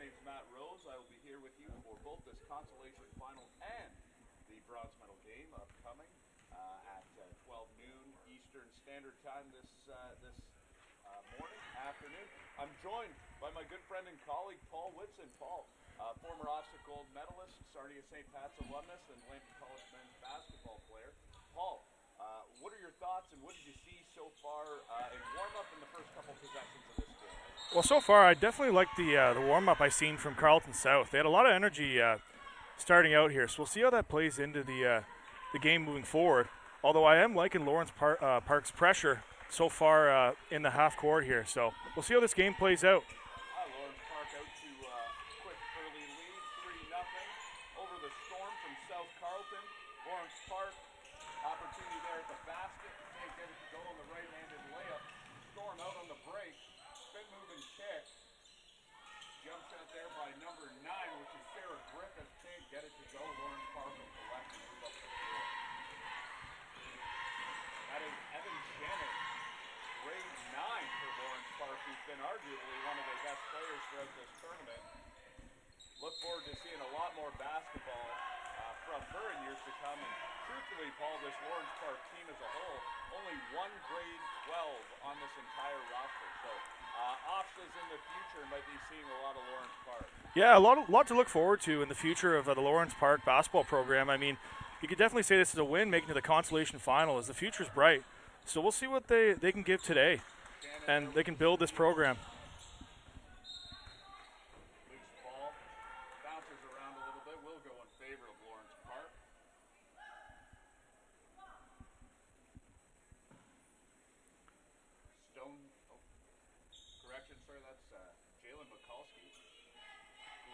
name's Matt Rose. I will be here with you for both this consolation final and the bronze medal game upcoming at 12 noon Eastern Standard Time this afternoon. I'm joined by my good friend and colleague, Paul Whitson. Paul, former OFSAA gold medalist, Sarnia St. Pat's alumnus, and Lambton College men's basketball player. Paul, what are your thoughts and what did you see so far in warm-up in the first couple possessions of this game? Well, so far I definitely like the warm-up I've seen from Carleton South. They had a lot of energy starting out here, so we'll see how that plays into the game moving forward. Although I am liking Lawrence Park's pressure so far in the half court here, so we'll see how this game plays out. Lawrence Park out to quick early lead, 3-0 over the Storm from South Carleton. Lawrence Park, opportunity there at the basket. Can't get it to go on the right-handed layup. Storm out on the break. Spin move and kick. Jump shot there by number 9, which is Sarah Griffith. Can't get it to go. Lawrence Park will collect and move up the floor. That is Evan Shannon, grade 9 for Lawrence Park, who's been arguably one of their best players throughout this tournament. Look forward to seeing a lot more basketball from her in years to come. And truthfully, Paul, this Lawrence Park team as a whole, only one grade 12 on this entire roster. So OFSAA's in the future might be seeing a lot of Lawrence Park. Yeah, a lot to look forward to in the future of the Lawrence Park basketball program. I mean, you could definitely say this is a win making to the consolation final as the future's bright. So we'll see what they can give today, and they can build this program. Loose ball, bounces around a little bit, will go in favor of Lawrence Park. Correction, sir, that's Jalen Mikulski,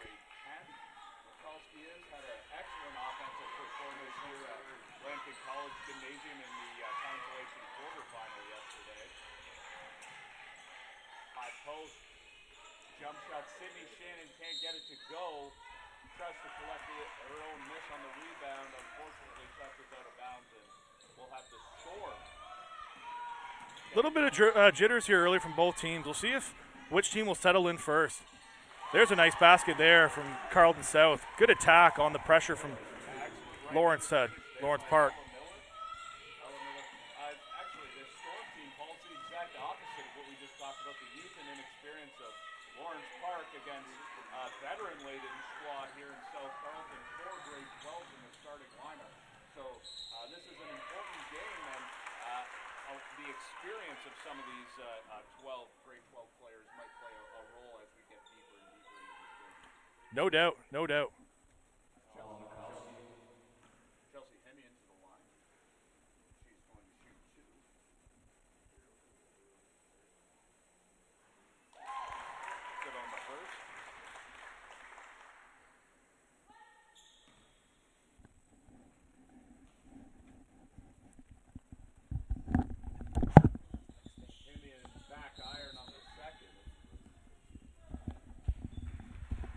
grade 10. Mikulski had an excellent offensive performance here at Lambton College Gymnasium in the consolation quarterfinal yesterday. High post, jump shot. Sydney Shannon can't get it to go. Tries to collect her own miss on the rebound. Unfortunately, touches out of bounds, and we'll have the Storm. A little bit of jitters here early from both teams. We'll see which team will settle in first. There's a nice basket there from Carleton South. Good attack on the pressure from Lawrence Park. Actually, this Storm team, Paul's the exact opposite of what we just talked about, the youth and inexperience of Lawrence Park against a veteran-laden squad here in South Carleton, 4 grade 12s in the starting lineup. So this is an important game, and the experience of some of these grade 12 players might play a role as we get deeper and deeper into this game. No doubt, no doubt. Chelsea Hemian to the line. She's going to shoot 2. Good on the first. Hemian back iron on the second.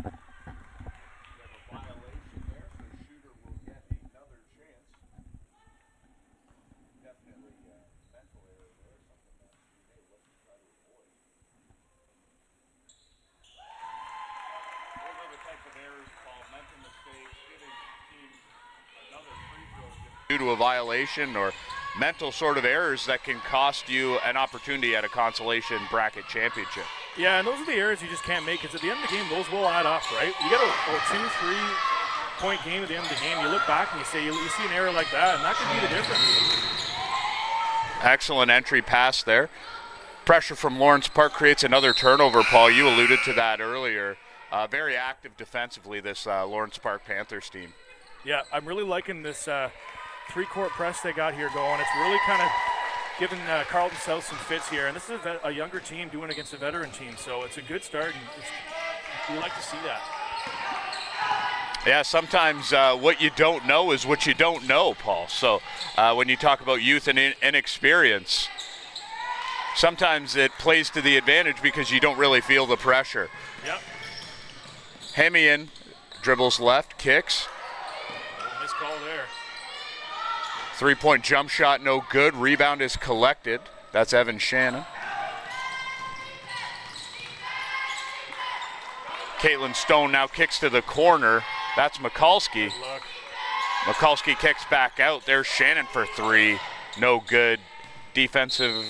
We have a violation there, so shooter will get another chance. Definitely mental error there, something that we may look to try to avoid. Those are the types of errors, Paul, mental mistakes, giving teams another free throw due to a violation or mental sort of errors that can cost you an opportunity at a consolation bracket championship. Yeah, and those are the errors you just can't make, because at the end of the game, those will add up, right? You get a 2-3 point game at the end of the game, you look back and you say, you see an error like that, and that could be the difference. Excellent entry pass there. Pressure from Lawrence Park creates another turnover, Paul. You alluded to that earlier. Very active defensively, this Lawrence Park Panthers team. Yeah, I'm really liking this 3-court press they got here going. It's really kind of giving Carleton South some fits here, and this is a younger team doing against a veteran team, so it's a good start, and we like to see that. Yeah, sometimes what you don't know is what you don't know, Paul. So when you talk about youth and inexperience, sometimes it plays to the advantage because you don't really feel the pressure. Yep. Hemian dribbles left, kicks. Nice call there. 3-point jump shot, no good. Rebound is collected. That's Evan Shannon. Caitlin Stone now kicks to the corner. That's Mikulski. Mikulski kicks back out. There's Shannon for three. No good. Defensive.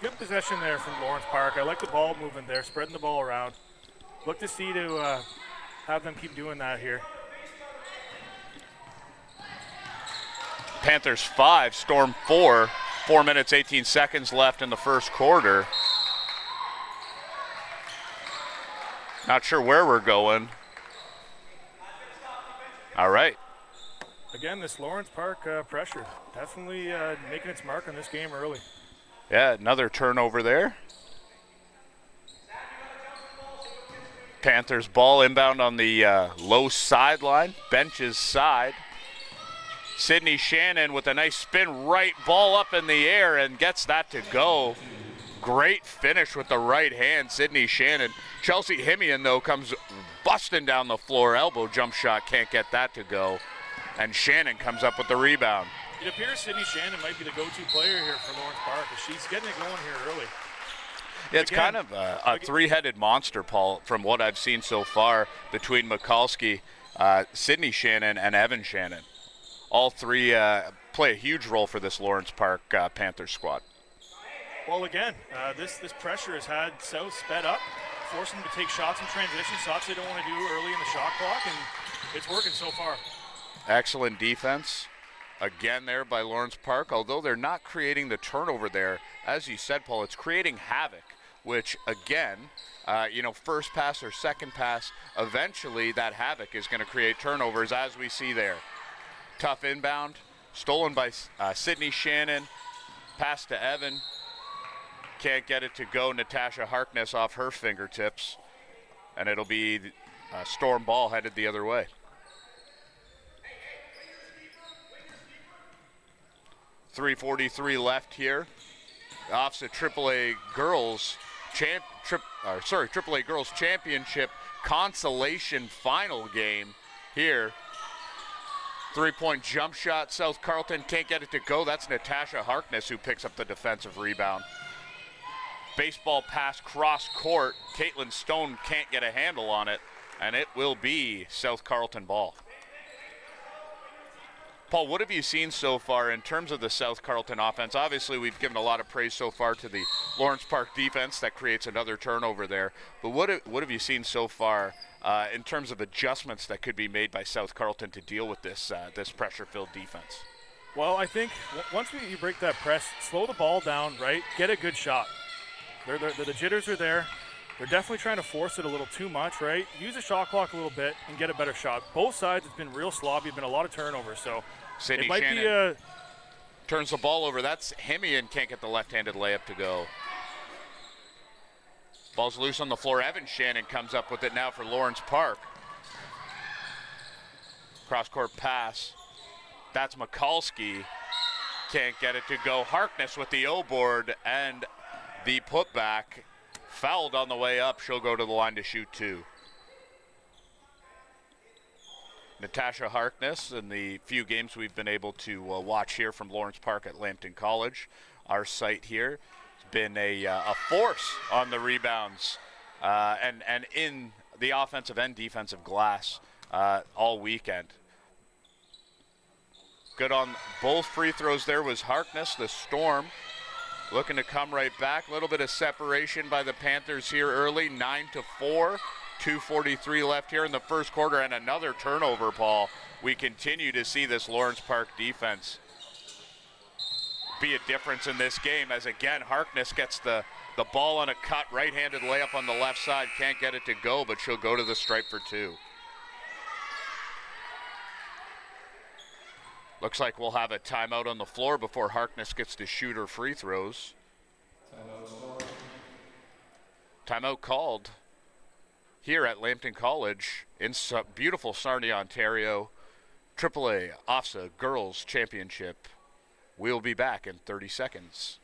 Good possession there from Lawrence Park. I like the ball movement there, spreading the ball around. Look to see to have them keep doing that here. Panthers 5, Storm 4. 4 minutes, 18 seconds left in the first quarter. Not sure where we're going. All right. Again, this Lawrence Park pressure definitely making its mark on this game early. Yeah, another turnover there. Panthers ball inbound on the low sideline, bench's side. Sydney Shannon with a nice spin right, ball up in the air and gets that to go. Great finish with the right hand, Sydney Shannon. Chelsea Himian, though, comes busting down the floor. Elbow jump shot, can't get that to go. And Shannon comes up with the rebound. It appears Sydney Shannon might be the go-to player here for Lawrence Park. She's getting it going here early. Yeah, it's kind of a three-headed monster, Paul, from what I've seen so far between Mikulski, Sydney Shannon, and Evan Shannon. All three play a huge role for this Lawrence Park Panthers squad. Well, again, this pressure has had South sped up, forcing them to take shots in transition, shots they don't want to do early in the shot clock, and it's working so far. Excellent defense. Again there by Lawrence Park, although they're not creating the turnover there. As you said, Paul, it's creating havoc, which, again, first pass or second pass, eventually that havoc is going to create turnovers, as we see there. Tough inbound, stolen by Sydney Shannon, pass to Evan. Can't get it to go. Natasha Harkness off her fingertips, and it'll be Storm ball headed the other way. 3:43 left here. OFSAA AAA Girls AAA Girls Championship Consolation final game here. 3-point jump shot. South Carleton can't get it to go. That's Natasha Harkness who picks up the defensive rebound. Baseball pass cross court. Caitlin Stone can't get a handle on it, and it will be South Carleton ball. Paul, what have you seen so far in terms of the South Carleton offense? Obviously, we've given a lot of praise so far to the Lawrence Park defense that creates another turnover there. But what have you seen so far in terms of adjustments that could be made by South Carleton to deal with this pressure-filled defense? Well, I think once you break that press, slow the ball down, right? Get a good shot. The jitters are there. They're definitely trying to force it a little too much, right? Use the shot clock a little bit and get a better shot. Both sides, it's been real sloppy. It's been a lot of turnovers, so Sydney it might Shannon be turns the ball over. That's Himian, can't get the left-handed layup to go. Ball's loose on the floor. Evan Shannon comes up with it now for Lawrence Park. Cross-court pass. That's Mikulski. Can't get it to go. Harkness with the O-board and the putback. Fouled on the way up. She'll go to the line to shoot two. Natasha Harkness, in the few games we've been able to watch here from Lawrence Park at Lambton College, our site here, has been a force on the rebounds and in the offensive and defensive glass all weekend. Good on both free throws there was Harkness. The Storm looking to come right back. A little bit of separation by the Panthers here early, 9-4. 2:43 left here in the first quarter, and another turnover, Paul. We continue to see this Lawrence Park defense be a difference in this game, as again Harkness gets the ball on a cut, right-handed layup on the left side. Can't get it to go, but she'll go to the stripe for two. Looks like we'll have a timeout on the floor before Harkness gets to shoot her free throws. Timeout called here at Lambton College in beautiful Sarnia, Ontario. AAA OFSAA Girls Championship. We'll be back in 30 seconds.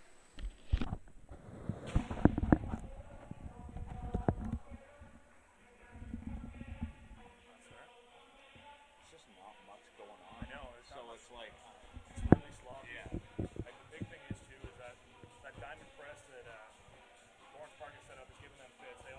Park is set up is giving them fits. They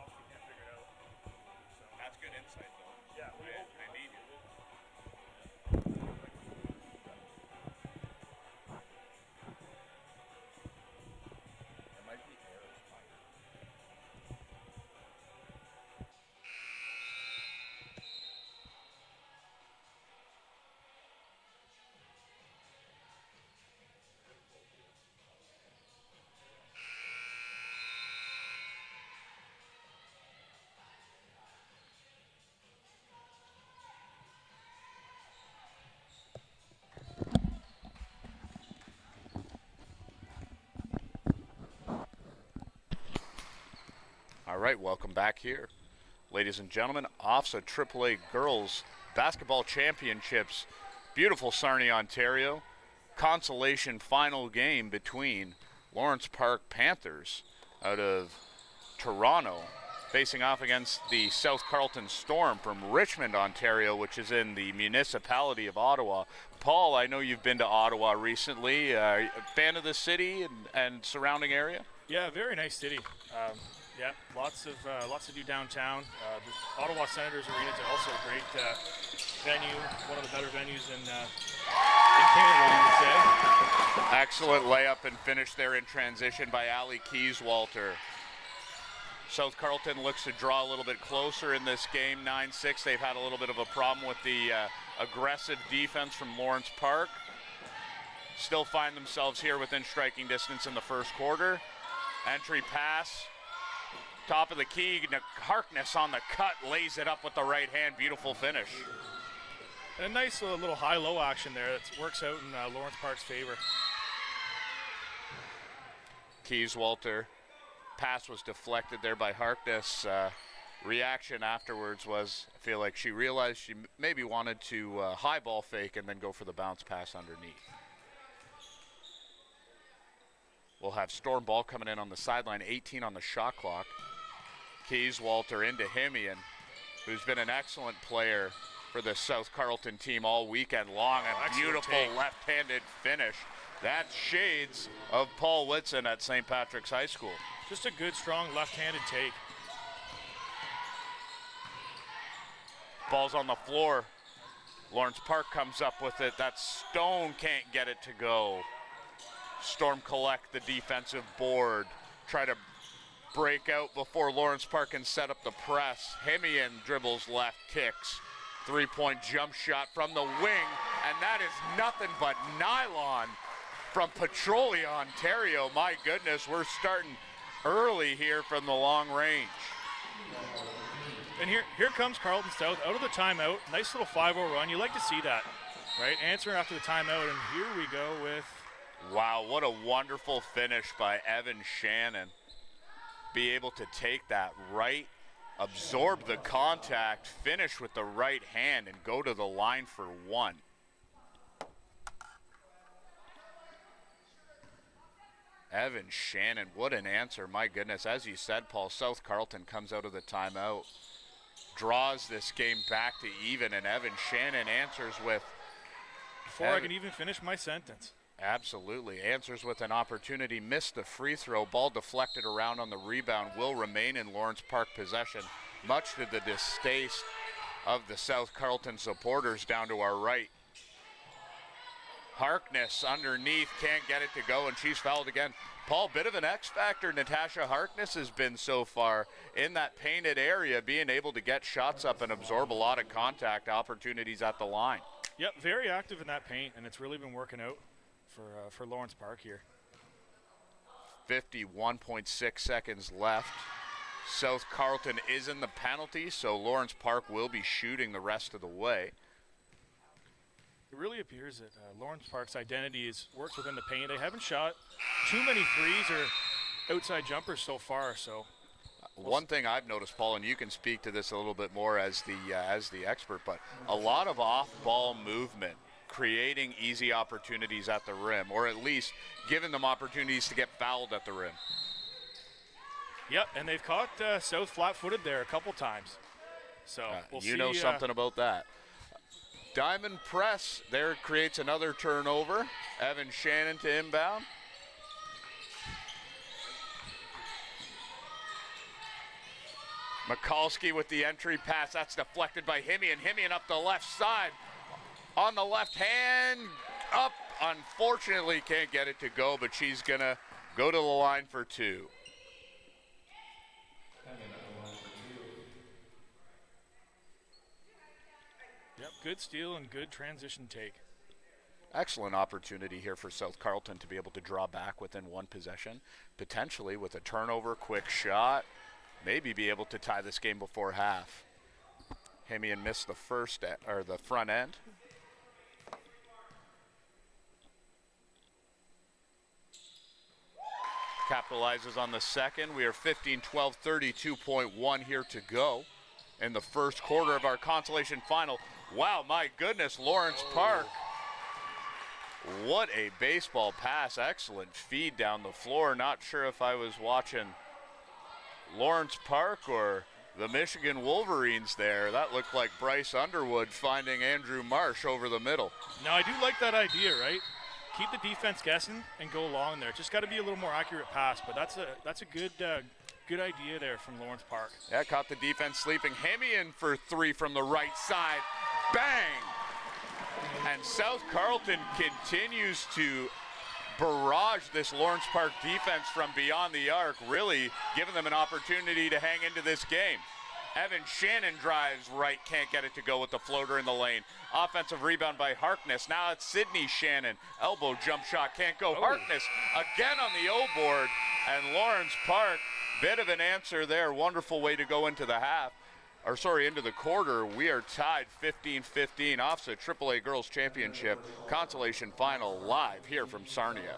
All right, welcome back here. Ladies and gentlemen, OFSAA AAA Girls Basketball Championships, beautiful Sarnia, Ontario. Consolation final game between Lawrence Park Panthers out of Toronto facing off against the South Carleton Storm from Richmond, Ontario, which is in the municipality of Ottawa. Paul, I know you've been to Ottawa recently. A fan of the city and surrounding area? Yeah, very nice city. Yeah, lots to do downtown. The Ottawa Senators Arena is also a great venue, one of the better venues in Canada, you would say. Excellent layup and finish there in transition by Ali Keyswalter. South Carleton looks to draw a little bit closer in this game, 9-6. They've had a little bit of a problem with the aggressive defense from Lawrence Park. Still find themselves here within striking distance in the first quarter. Entry pass, top of the key, Harkness on the cut, lays it up with the right hand, beautiful finish. And a nice little high-low action there that works out in Lawrence Park's favor. Keyswalter. Pass was deflected there by Harkness. Reaction afterwards was, I feel like she realized she maybe wanted to high ball fake and then go for the bounce pass underneath. We'll have Storm ball coming in on the sideline, 18 on the shot clock. Keyswalter into Himian, who's been an excellent player for the South Carleton team all weekend long. A beautiful left-handed finish. That's shades of Paul Whitson at St. Patrick's High School. Just a good, strong left-handed take. Ball's on the floor. Lawrence Park comes up with it. That Stone can't get it to go. Storm collect the defensive board. Try to break out before Lawrence Park can set up the press. Hemian dribbles left, kicks. Three-point jump shot from the wing, and that is nothing but nylon from Petrolia, Ontario. My goodness, we're starting early here from the long range. And here comes Carleton South out of the timeout. Nice little 5-0 run. You like to see that, right? Answering after the timeout, and here we go with... Wow, what a wonderful finish by Evan Shannon. Be able to take that right, absorb the contact, finish with the right hand, and go to the line for one. Evan Shannon, what an answer, my goodness. As you said, Paul, South Carleton comes out of the timeout, draws this game back to even, and Evan Shannon answers with... Before I can even finish my sentence. Absolutely, answers with an opportunity, missed the free throw, ball deflected around on the rebound, will remain in Lawrence Park possession, much to the distaste of the South Carleton supporters down to our right. Harkness underneath, can't get it to go, and she's fouled again. Paul, bit of an X factor Natasha Harkness has been so far in that painted area, being able to get shots up and absorb a lot of contact opportunities at the line. Yep, very active in that paint, and it's really been working out for Lawrence Park here. 51.6 seconds left. South Carleton is in the penalty, so Lawrence Park will be shooting the rest of the way. It really appears that Lawrence Park's identity works within the paint. They haven't shot too many threes or outside jumpers so far. So, one thing I've noticed, Paul, and you can speak to this a little bit more as the expert, but a lot of off-ball movement, creating easy opportunities at the rim, or at least giving them opportunities to get fouled at the rim. Yep, and they've caught South flat-footed there a couple times. So we'll see. You know something about that. Diamond press there creates another turnover. Evan Shannon to inbound. Mikulski with the entry pass. That's deflected by Himian. Himian up the left side. On the left hand, up. Unfortunately, can't get it to go, but she's going to go to the line for two. Yep, good steal and good transition take. Excellent opportunity here for South Carleton to be able to draw back within one possession, potentially with a turnover, quick shot, maybe be able to tie this game before half. Himian missed the front end. capitalizes on the second. We are 15-12, 32.1 here to go in the first quarter of our Consolation final. Wow, my goodness, Lawrence Park. What a baseball pass. Excellent feed down the floor. Not sure if I was watching Lawrence Park or the Michigan Wolverines there. That looked like Bryce Underwood finding Andrew Marsh over the middle. Now, I do like that idea, right? Keep the defense guessing and go along there. Just got to be a little more accurate pass, but that's a good good idea there from Lawrence Park. Yeah, caught the defense sleeping. Hemian for three from the right side. Bang! And South Carleton continues to barrage this Lawrence Park defense from beyond the arc, really giving them an opportunity to hang into this game. Evan Shannon drives right, can't get it to go with the floater in the lane. Offensive rebound by Harkness. Now it's Sydney Shannon. Elbow jump shot, can't go. Oh. Harkness again on the O board, and Lawrence Park, bit of an answer there. Wonderful way to go into the half. Into the quarter. We are tied 15-15. OFSAA AAA Girls Championship Consolation Final live here from Sarnia.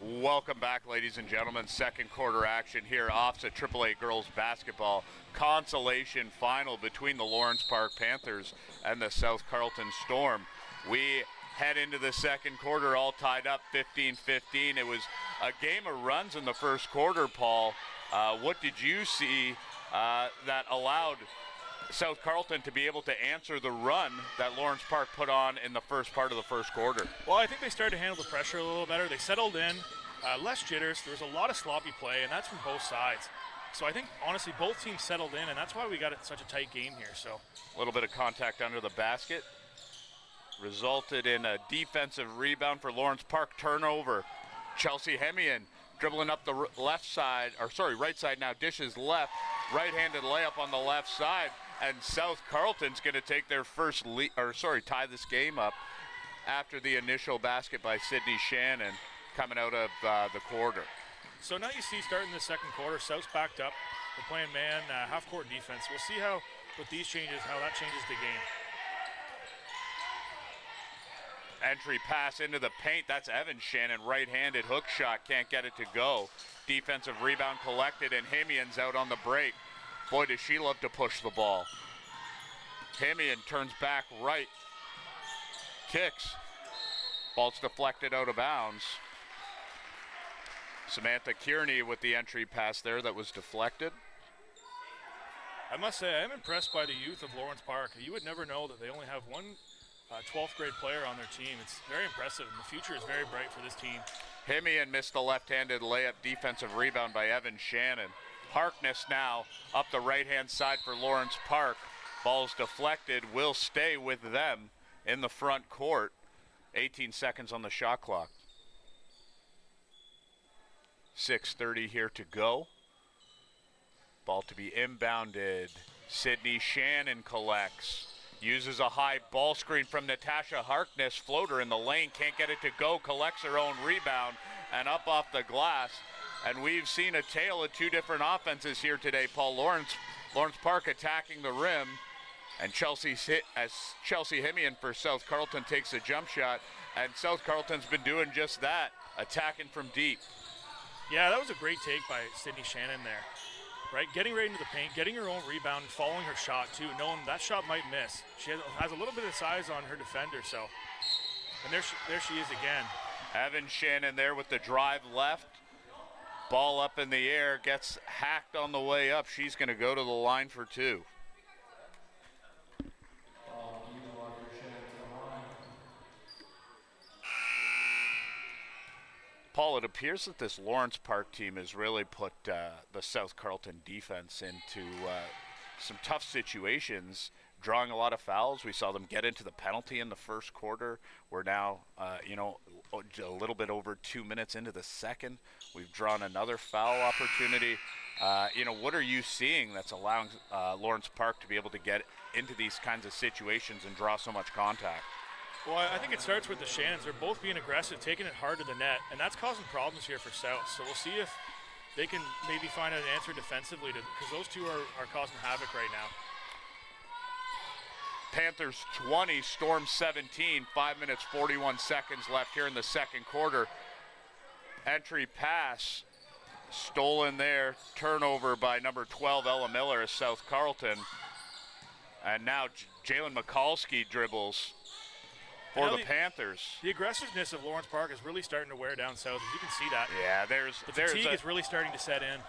Welcome back, ladies and gentlemen. Second quarter action here. OFSAA AAA Girls Basketball Consolation Final between the Lawrence Park Panthers and the South Carleton Storm. We head into the second quarter all tied up 15-15. It was a game of runs in the first quarter, Paul. What did you see that allowed South Carleton to be able to answer the run that Lawrence Park put on in the first part of the first quarter? Well, I think they started to handle the pressure a little better. They settled in, less jitters. There was a lot of sloppy play, and that's from both sides. So I think, honestly, both teams settled in, and that's why we got such a tight game here. So a little bit of contact under the basket resulted in a defensive rebound for Lawrence Park. Turnover. Chelsea Hemian dribbling up the right side now, dishes left, right-handed layup on the left side. And South Carleton's going to take their first tie this game up after the initial basket by Sydney Shannon coming out of the quarter. So now you see, starting the second quarter, South's backed up. They're playing man, half-court defense. We'll see how, with these changes, how that changes the game. Entry pass into the paint. That's Evan Shannon, right-handed hook shot. Can't get it to go. Defensive rebound collected, and Hemian's out on the break. Boy, does she love to push the ball. Hemian turns back right. Kicks. Ball's deflected out of bounds. Samantha Kearney with the entry pass there that was deflected. I must say, I am impressed by the youth of Lawrence Park. You would never know that they only have one 12th grade player on their team. It's very impressive, and the future is very bright for this team. Hemian missed the left-handed layup. Defensive rebound by Evan Shannon. Harkness now up the right-hand side for Lawrence Park. Ball's deflected, will stay with them in the front court. 18 seconds on the shot clock. 6:30 here to go. Ball to be inbounded. Sydney Shannon collects. Uses a high ball screen from Natasha Harkness. Floater in the lane, can't get it to go. Collects her own rebound and up off the glass. And we've seen a tale of two different offenses here today, Paul. Lawrence Park attacking the rim And Chelsea's hit as Chelsea Hemian for South Carleton takes a jump shot, and South Carleton's been doing just that, attacking from deep. Yeah, that was a great take by Sydney Shannon there, right? Getting right into the paint, getting her own rebound, and following her shot too, knowing that shot might miss. She has a little bit of size on her defender, so. And there she is again. Evan Shannon there with the drive left. Ball up in the air, gets hacked on the way up. She's going to go to the line for two. Paul, it appears that this Lawrence Park team has really put the South Carleton defense into some tough situations, drawing a lot of fouls. We saw them get into the penalty in the first quarter. We're now, a little bit over 2 minutes into the second. We've drawn another foul opportunity. What are you seeing that's allowing Lawrence Park to be able to get into these kinds of situations and draw so much contact? Well, I think it starts with the Shannons. They're both being aggressive, taking it hard to the net, and that's causing problems here for South. So we'll see if they can maybe find an answer defensively, because those two are causing havoc right now. Panthers 20, Storm 17, 5 minutes, 41 seconds left here in the second quarter. Entry pass, stolen there, turnover by number 12, Ella Miller of South Carleton. And now Jalen Mikulski dribbles for the Panthers. The aggressiveness of Lawrence Park is really starting to wear down South, as you can see that. Yeah, the fatigue is really starting to set in.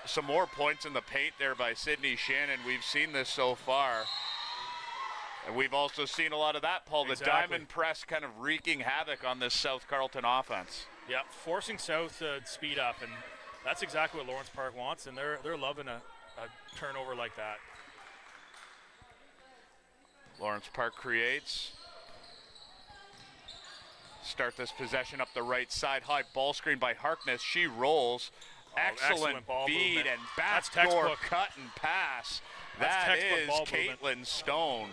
Some more points in the paint there by Sydney Shannon. We've seen this so far. And we've also seen a lot of that, Paul. Exactly. The diamond press kind of wreaking havoc on this South Carleton offense. Yeah, forcing South to speed up, and that's exactly what Lawrence Park wants, and they're loving a turnover like that. Lawrence Park creates. Start this possession up the right side. High ball screen by Harkness. She rolls. Excellent ball feed movement. and backdoor cut and pass. That is Caitlin Stone.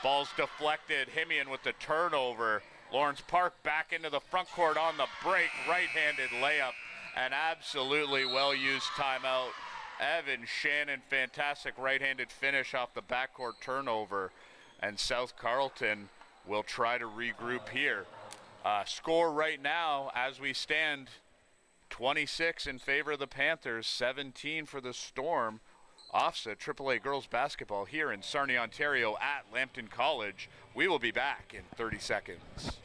Ball's deflected. Hemian with the turnover. Lawrence Park back into the front court on the break. Right-handed layup. An absolutely well-used timeout. Evan Shannon, fantastic right-handed finish off the backcourt turnover. And South Carleton will try to regroup here. Score right now as we stand, 26 in favor of the Panthers, 17 for the Storm. OFSAA AAA girls basketball here in Sarnia, Ontario at Lambton College. We will be back in 30 seconds.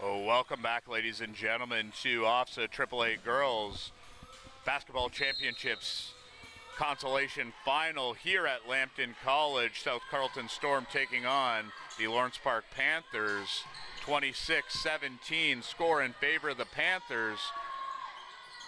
Welcome back, ladies and gentlemen, to OFSAA AAA Girls Basketball Championships Consolation Final here at Lambton College. South Carleton Storm taking on the Lawrence Park Panthers. 26-17 score in favor of the Panthers.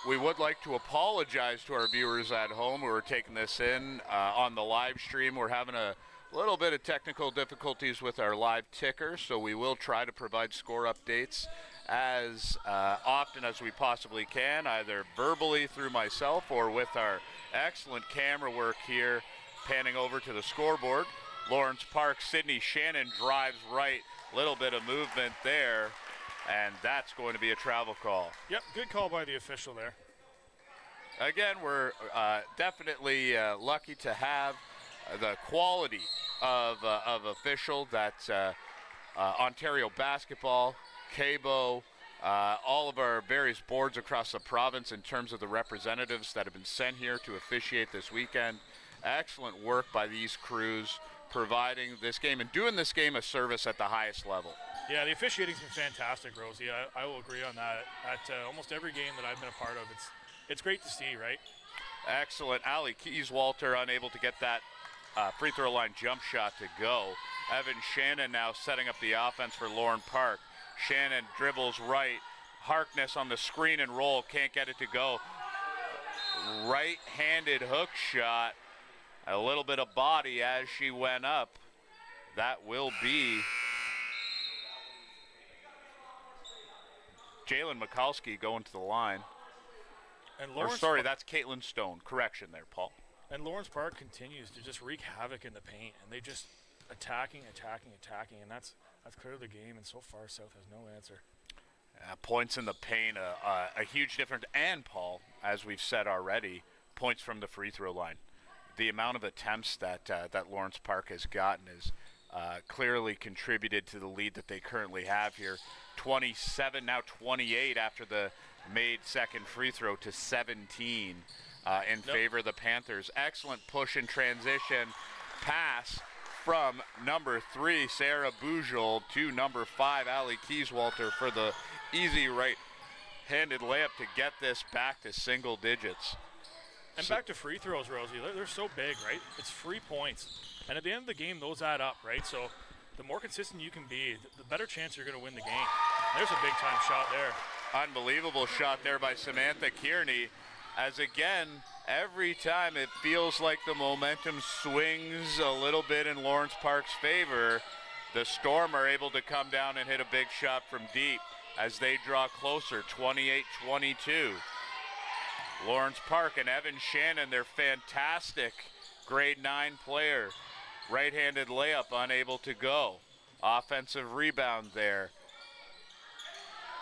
We would like to apologize to our viewers at home who are taking this in on the live stream. We're having a little bit of technical difficulties with our live ticker, so we will try to provide score updates as often as we possibly can, either verbally through myself or with our excellent camera work here, panning over to the scoreboard. Lawrence Park, Sydney Shannon drives right, little bit of movement there, and that's going to be a travel call. Yep, good call by the official there. Again, we're definitely lucky to have the quality of official that Ontario Basketball, CABO, all of our various boards across the province in terms of the representatives that have been sent here to officiate this weekend. Excellent work by these crews providing this game and doing this game a service at the highest level. Yeah, the officiating's been fantastic, Rosie. I will agree on that. At almost every game that I've been a part of, it's great to see, right? Excellent. Ali Keyswalter unable to get that free throw line jump shot to go. Evan Shannon now setting up the offense for Lauren Park. Shannon dribbles right. Harkness on the screen and roll. Can't get it to go. Right-handed hook shot. A little bit of body as she went up. That will be Jalen Mikulski going to the line. And that's Caitlin Stone. Correction there, Paul. And Lawrence Park continues to just wreak havoc in the paint, and they just attacking, and that's clearly the game. And so far, South has no answer. Points in the paint, a huge difference. And Paul, as we've said already, points from the free throw line. The amount of attempts that Lawrence Park has gotten is clearly contributed to the lead that they currently have here. 27, now 28 after the made second free throw to 17 in favor of the Panthers. Excellent push and transition pass from number 3, Sarah Bujol, to number 5, Ali Keyswalter, for the easy right-handed layup to get this back to single digits. And back to free throws, Rosie. They're so big, right? It's 3 points. And at the end of the game, those add up, right? So the more consistent you can be, the better chance you're going to win the game. There's a big-time shot there. Unbelievable shot there by Samantha Kearney. As again, every time it feels like the momentum swings a little bit in Lawrence Park's favor, the Storm are able to come down and hit a big shot from deep as they draw closer, 28-22. Lawrence Park and Evan Shannon, their fantastic grade 9 player. Right-handed layup, unable to go. Offensive rebound there.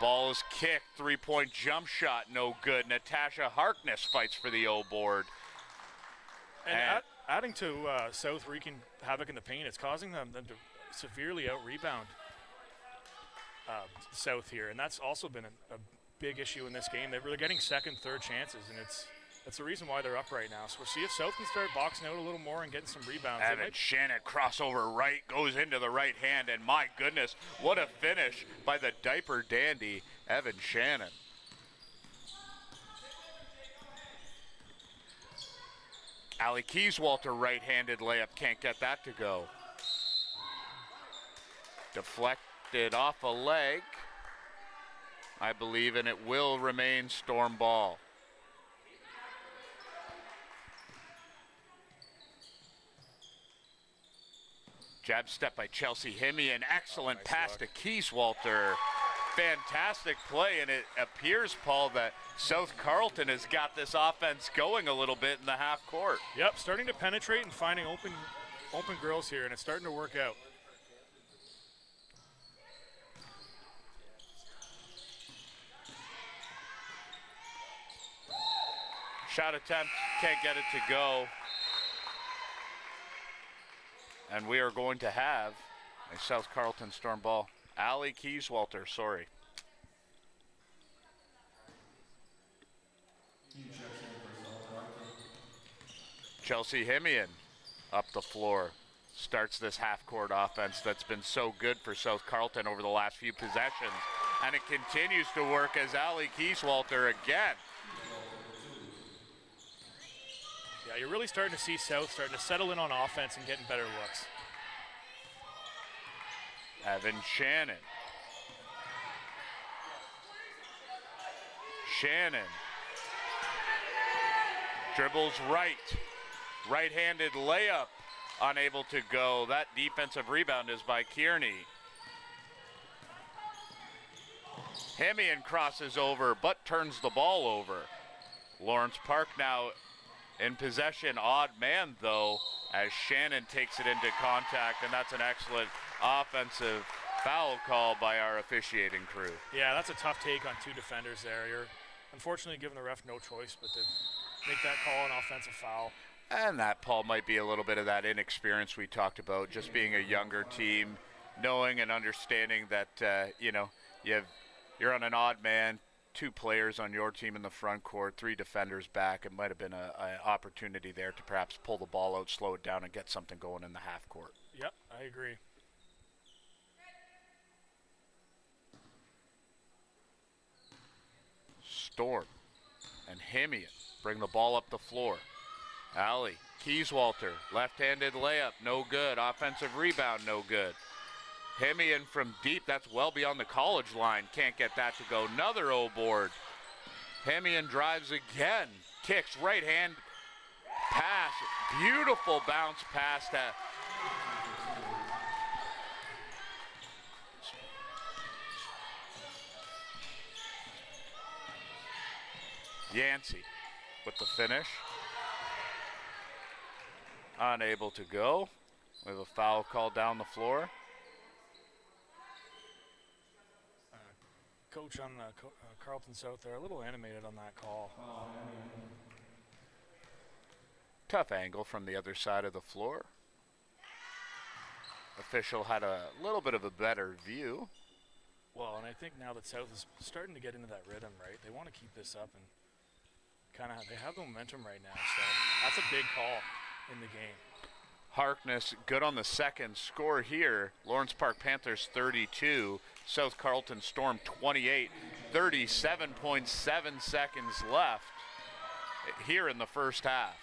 Ball is kicked, three-point jump shot, no good. Natasha Harkness fights for the O board. And adding to South wreaking havoc in the paint, it's causing them to severely out-rebound South here, and that's also been a big issue in this game. They're really getting second, third chances, and that's the reason why they're up right now. So we'll see if South can start boxing out a little more and getting some rebounds. Evan Shannon crossover right, goes into the right hand, and my goodness, what a finish by the diaper dandy, Evan Shannon. Ali Keyswalter right-handed layup, can't get that to go. Deflected off a leg, I believe, and it will remain Storm ball. Jab step by Chelsea Hemme, an excellent pass to Keyswalter. Fantastic play, and it appears, Paul, that South Carleton has got this offense going a little bit in the half court. Yep, starting to penetrate and finding open girls here, and it's starting to work out. Shot attempt, can't get it to go. And we are going to have a South Carleton Storm ball. Ali Keyswalter, sorry. Chelsea Hemian up the floor. Starts this half-court offense that's been so good for South Carleton over the last few possessions. And it continues to work as Ali Keyswalter again. Yeah, you're really starting to see South starting to settle in on offense and getting better looks. Evan Shannon. Shannon dribbles right. Right-handed layup, unable to go. That defensive rebound is by Kearney. Hemian crosses over, but turns the ball over. Lawrence Park now in possession, odd man though, as Shannon takes it into contact, and that's an excellent offensive foul call by our officiating crew. Yeah, that's a tough take on two defenders there. You're unfortunately giving the ref no choice but to make that call an offensive foul. And that, Paul, might be a little bit of that inexperience we talked about, just being a younger team, knowing and understanding that, you're on an odd man, two players on your team in the front court, three defenders back. It might have been an opportunity there to perhaps pull the ball out, slow it down, and get something going in the half court. Yep, I agree. Storm and Hemian bring the ball up the floor. Alley, Keyswalter, left-handed layup, no good. Offensive rebound, no good. Hemian from deep, that's well beyond the college line. Can't get that to go. Another O-board. Hemian drives again. Kicks right hand pass. Beautiful bounce pass to Yancey with the finish. Unable to go. We have a foul called down the floor. Coach on Carleton South there, a little animated on that call. Tough angle from the other side of the floor. Official had a little bit of a better view. Well, and I think now that South is starting to get into that rhythm, right? They want to keep this up and kind of, they have the momentum right now, so that's a big call in the game. Harkness good on the second score here. Lawrence Park Panthers 32, South Carleton Storm 28. 37.7 seconds left here in the first half.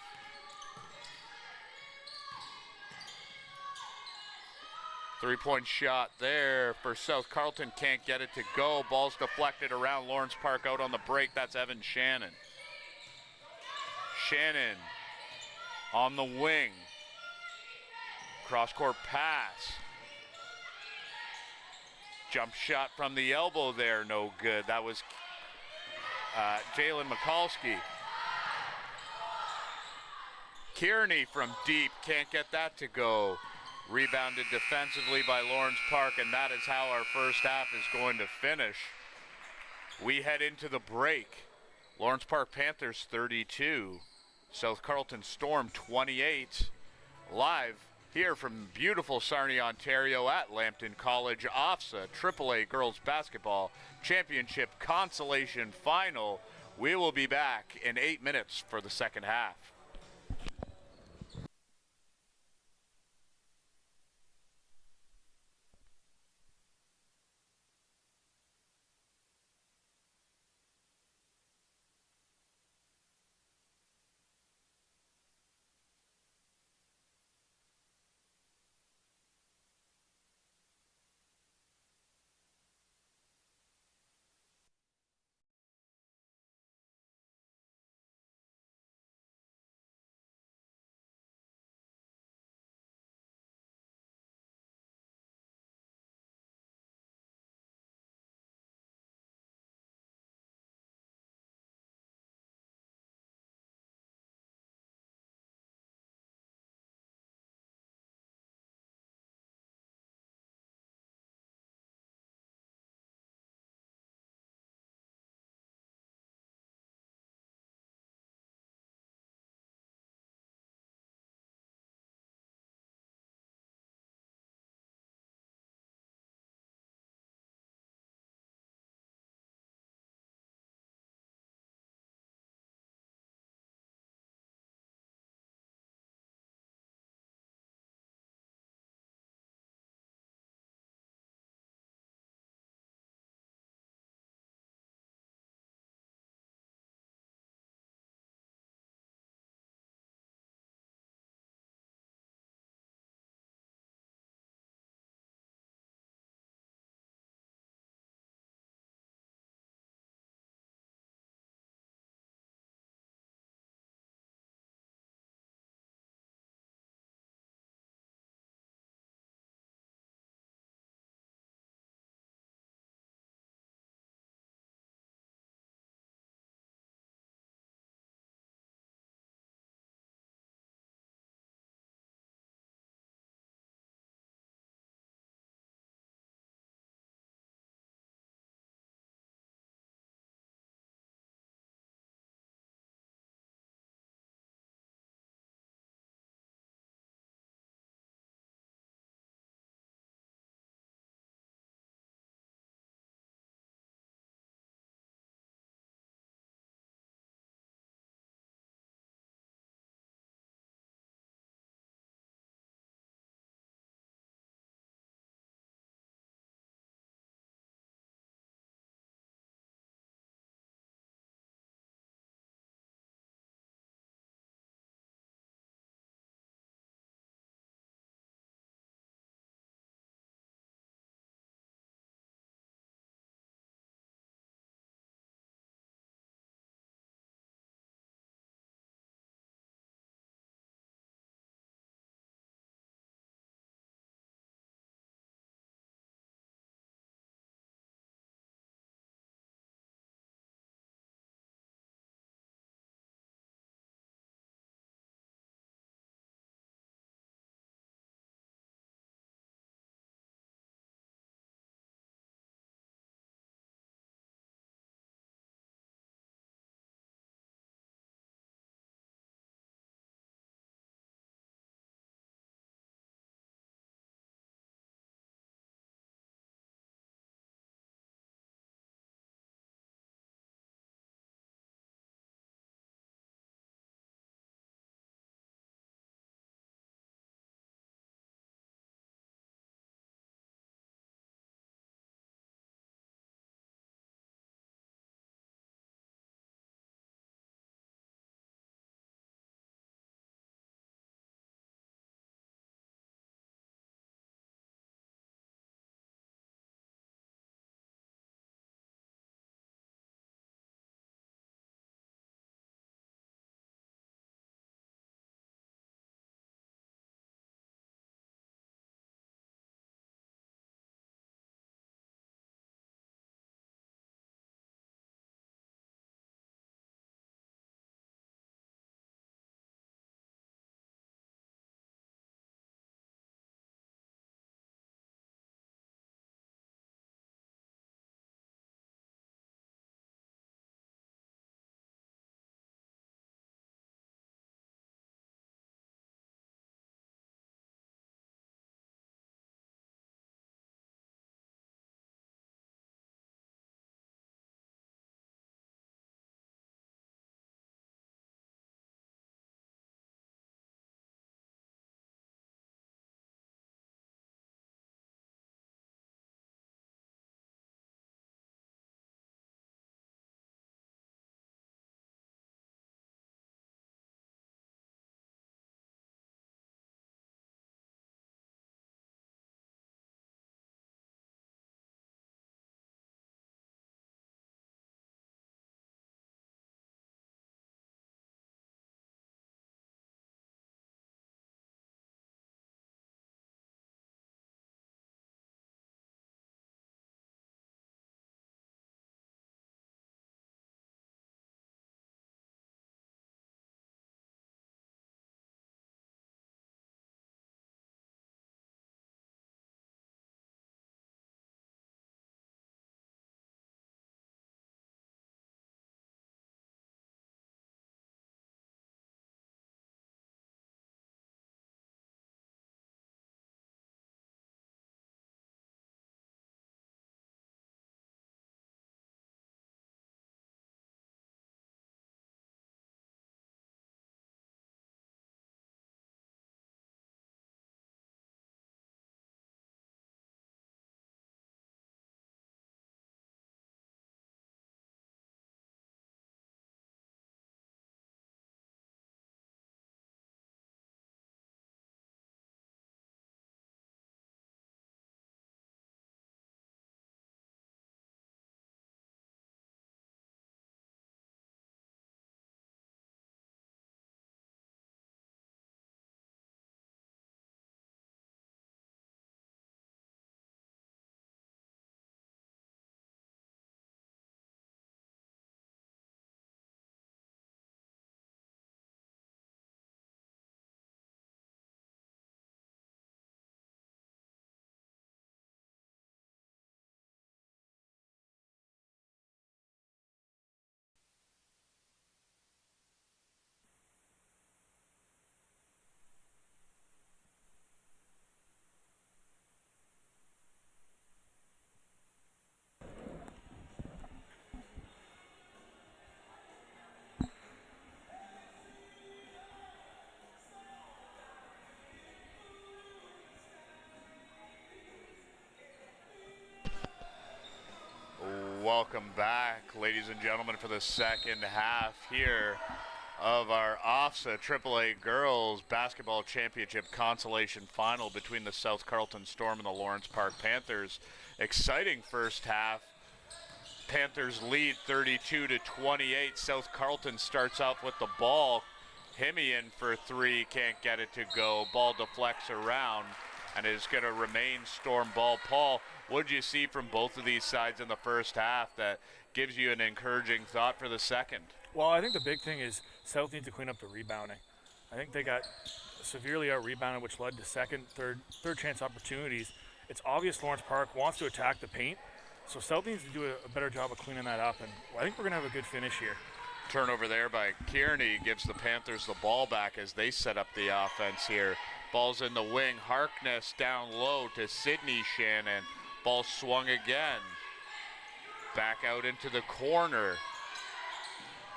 Three-point shot there for South Carleton. Can't get it to go. Ball's deflected around Lawrence Park out on the break. That's Evan Shannon. Shannon on the wing. Cross-court pass. Jump shot from the elbow there, no good. That was Jalen Mikulski. Kearney from deep, can't get that to go. Rebounded defensively by Lawrence Park, and that is how our first half is going to finish. We head into the break. Lawrence Park Panthers 32, South Carleton Storm 28. Live here from beautiful Sarnia, Ontario at Lambton College, OFSAA AAA Girls Basketball Championship Consolation Final. We will be back in 8 minutes for the second half. Welcome back, ladies and gentlemen, for the second half here of our OFSAA AAA Girls Basketball Championship Consolation Final between the South Carleton Storm and the Lawrence Park Panthers. Exciting first half. Panthers lead 32-28. South Carleton starts off with the ball. Himian for three, can't get it to go. Ball deflects around and is going to remain Storm ball. Paul, what did you see from both of these sides in the first half that gives you an encouraging thought for the second? Well, I think the big thing is South needs to clean up the rebounding. I think they got severely out-rebounded, which led to second, third chance opportunities. It's obvious Lawrence Park wants to attack the paint, so South needs to do a better job of cleaning that up, and I think we're going to have a good finish here. Turnover there by Kearney gives the Panthers the ball back as they set up the offense here. Ball's in the wing. Harkness down low to Sydney Shannon. Ball swung again. Back out into the corner.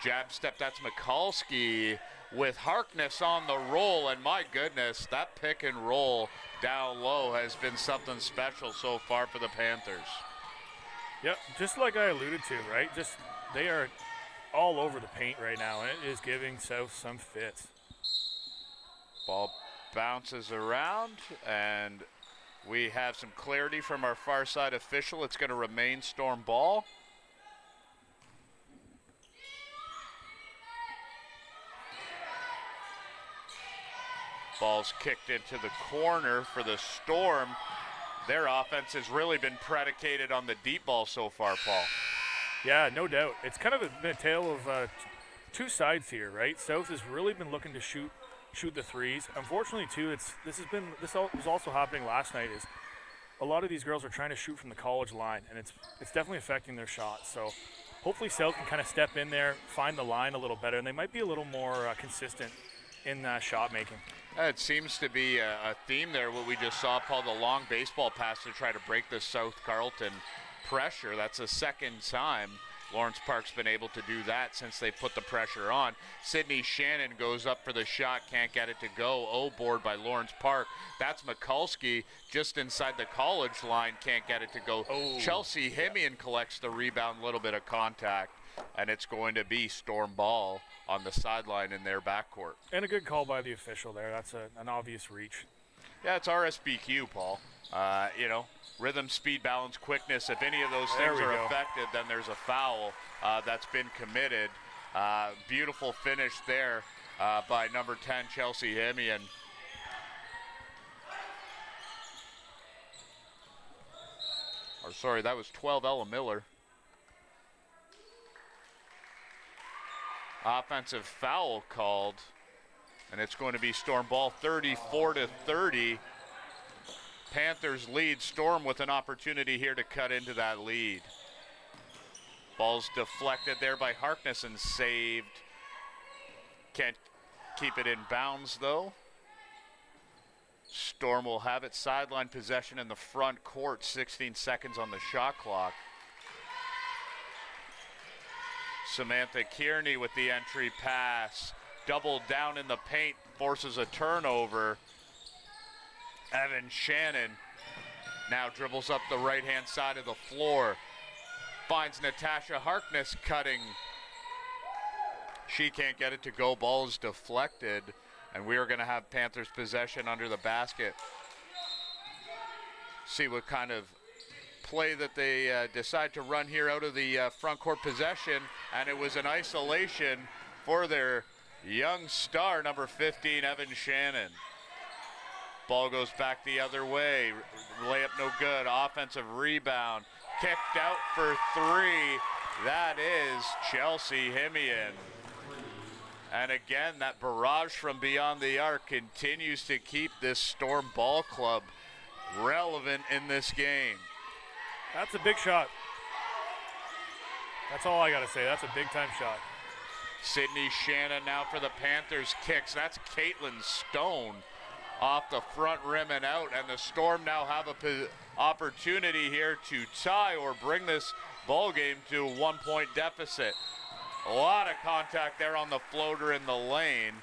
Jab step, that's Mikulski with Harkness on the roll, and my goodness, that pick and roll down low has been something special so far for the Panthers. Yep, just like I alluded to, right? Just they are all over the paint right now, and it is giving South some fits. Ball bounces around, and we have some clarity from our far side official. It's going to remain Storm ball. Ball's kicked into the corner for the Storm. Their offense has really been predicated on the deep ball so far, Paul. Yeah, no doubt. It's kind of been a tale of two sides here, right? South has really been looking to shoot the threes. Unfortunately, too, this was also happening last night. Is a lot of these girls are trying to shoot from the college line, and it's definitely affecting their shots. So hopefully South can kind of step in there, find the line a little better, and they might be a little more consistent in shot making. It seems to be a theme there, what we just saw, Paul, the long baseball pass to try to break the South Carleton pressure. That's the second time Lawrence Park's been able to do that since they put the pressure on. Sydney Shannon goes up for the shot, can't get it to go. O-board by Lawrence Park. That's Mikulski just inside the college line, can't get it to go. Oh, Chelsea Himian collects the rebound, little bit of contact, and it's going to be Storm ball on the sideline in their backcourt. And a good call by the official there. That's an obvious reach. Yeah, it's RSBQ, Paul. Rhythm, speed, balance, quickness. If any of those things are affected, then there's a foul that's been committed. Beautiful finish there by number 10, Chelsea Himian. Or sorry, that was 12, Ella Miller. Offensive foul called, and it's going to be Storm ball, 34-30. Panthers lead. Storm with an opportunity here to cut into that lead. Ball's deflected there by Harkness and saved. Can't keep it in bounds though. Storm will have it. Sideline possession in the front court, 16 seconds on the shot clock. Samantha Kearney with the entry pass. Doubled down in the paint, forces a turnover. Evan Shannon now dribbles up the right-hand side of the floor. Finds Natasha Harkness cutting. She can't get it to go. Ball is deflected, and we are going to have Panthers possession under the basket. See what kind of play that they decide to run here out of the front court possession, and it was an isolation for their young star, number 15, Evan Shannon. Ball goes back the other way. Layup no good. Offensive rebound. Kicked out for three. That is Chelsea Himian. And again, that barrage from beyond the arc continues to keep this Storm Ball Club relevant in this game. That's a big shot. That's all I got to say. That's a big-time shot. Sydney Shannon now for the Panthers kicks. That's Caitlin Stone off the front rim and out, and the Storm now have an opportunity here to tie or bring this ball game to a 1-point deficit. A lot of contact there on the floater in the lane.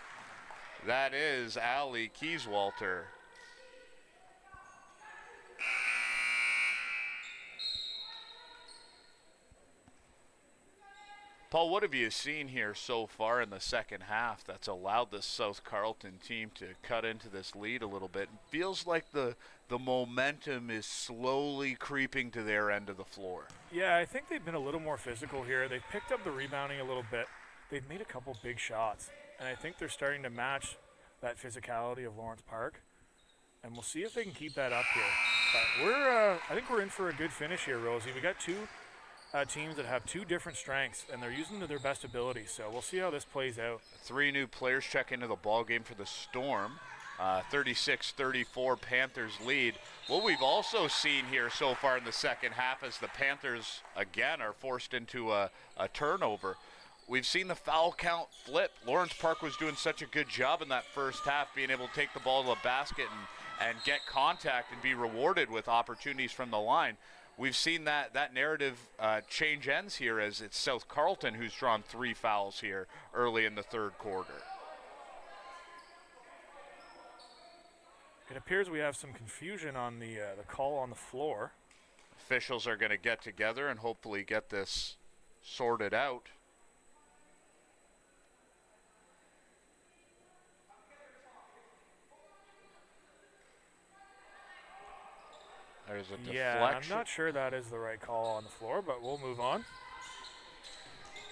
That is Allie Kieswalter. Paul, what have you seen here so far in the second half that's allowed this South Carleton team to cut into this lead a little bit? It feels like the momentum is slowly creeping to their end of the floor. Yeah, I think they've been a little more physical here. They've picked up the rebounding a little bit. They've made a couple big shots, and I think they're starting to match that physicality of Lawrence Park. And we'll see if they can keep that up here. But I think we're in for a good finish here, Rosie. We got two teams that have two different strengths, and they're using to their best ability. So we'll see how this plays out. 3 new players check into the ball game for the Storm. 36-34 Panthers lead. What we've also seen here so far in the second half is the Panthers, again, are forced into a turnover. We've seen the foul count flip. Lawrence Park was doing such a good job in that first half, being able to take the ball to the basket and get contact and be rewarded with opportunities from the line. We've seen that narrative change ends here as it's South Carleton who's drawn 3 fouls here early in the third quarter. It appears we have some confusion on the call on the floor. Officials are going to get together and hopefully get this sorted out. There's a deflection. Yeah, I'm not sure that is the right call on the floor, but we'll move on.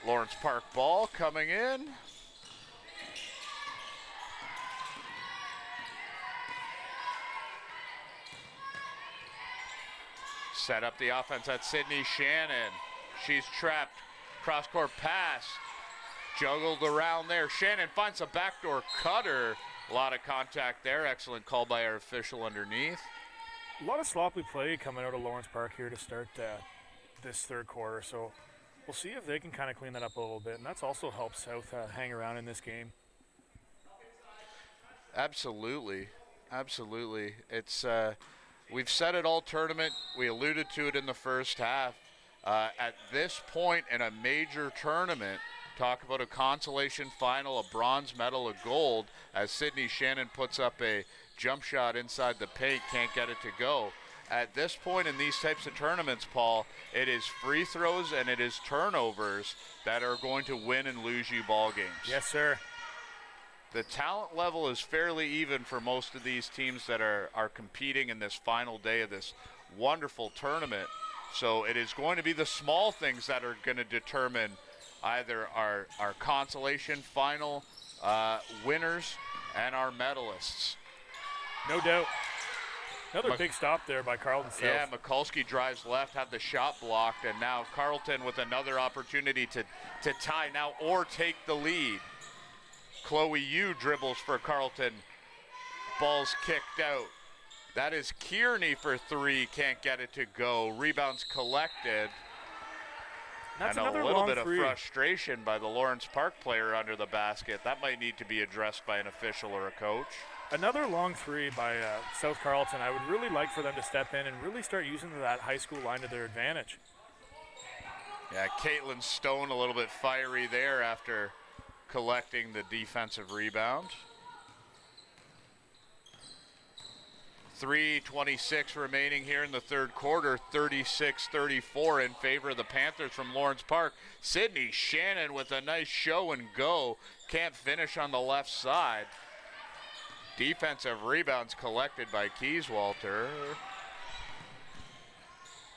Lawrence Park ball coming in. Set up the offense at Sydney Shannon. She's trapped. Cross-court pass. Juggled around there. Shannon finds a backdoor cutter. A lot of contact there. Excellent call by our official underneath. A lot of sloppy play coming out of Lawrence Park here to start this third quarter. So we'll see if they can kind of clean that up a little bit. And that's also helped South hang around in this game. Absolutely. Absolutely. It's we've said it all tournament. We alluded to it in the first half. At this point in a major tournament, talk about a consolation final, a bronze medal, a gold, as Sydney Shannon puts up a jump shot inside the paint, can't get it to go. At this point in these types of tournaments, Paul, it is free throws and it is turnovers that are going to win and lose you ball games. Yes, sir. The talent level is fairly even for most of these teams that are competing in this final day of this wonderful tournament. So it is going to be the small things that are going to determine either our consolation final winners and our medalists. No doubt. Another big stop there by Carleton South. Yeah, Mikulski drives left, had the shot blocked, and now Carleton with another opportunity to tie now or take the lead. Chloe Yu dribbles for Carleton. Ball's kicked out. That is Kearney for 3, can't get it to go. Rebounds collected. That's and another a little long bit three. of frustration by the Lawrence Park player under the basket. That might need to be addressed by an official or a coach. Another long 3 by South Carleton. I would really like for them to step in and really start using that high school line to their advantage. Yeah, Caitlin Stone a little bit fiery there after collecting the defensive rebound. 3:26 remaining here in the third quarter, 36-34 in favor of the Panthers from Lawrence Park. Sydney Shannon with a nice show and go. Can't finish on the left side. Defensive rebounds collected by Keyswalter.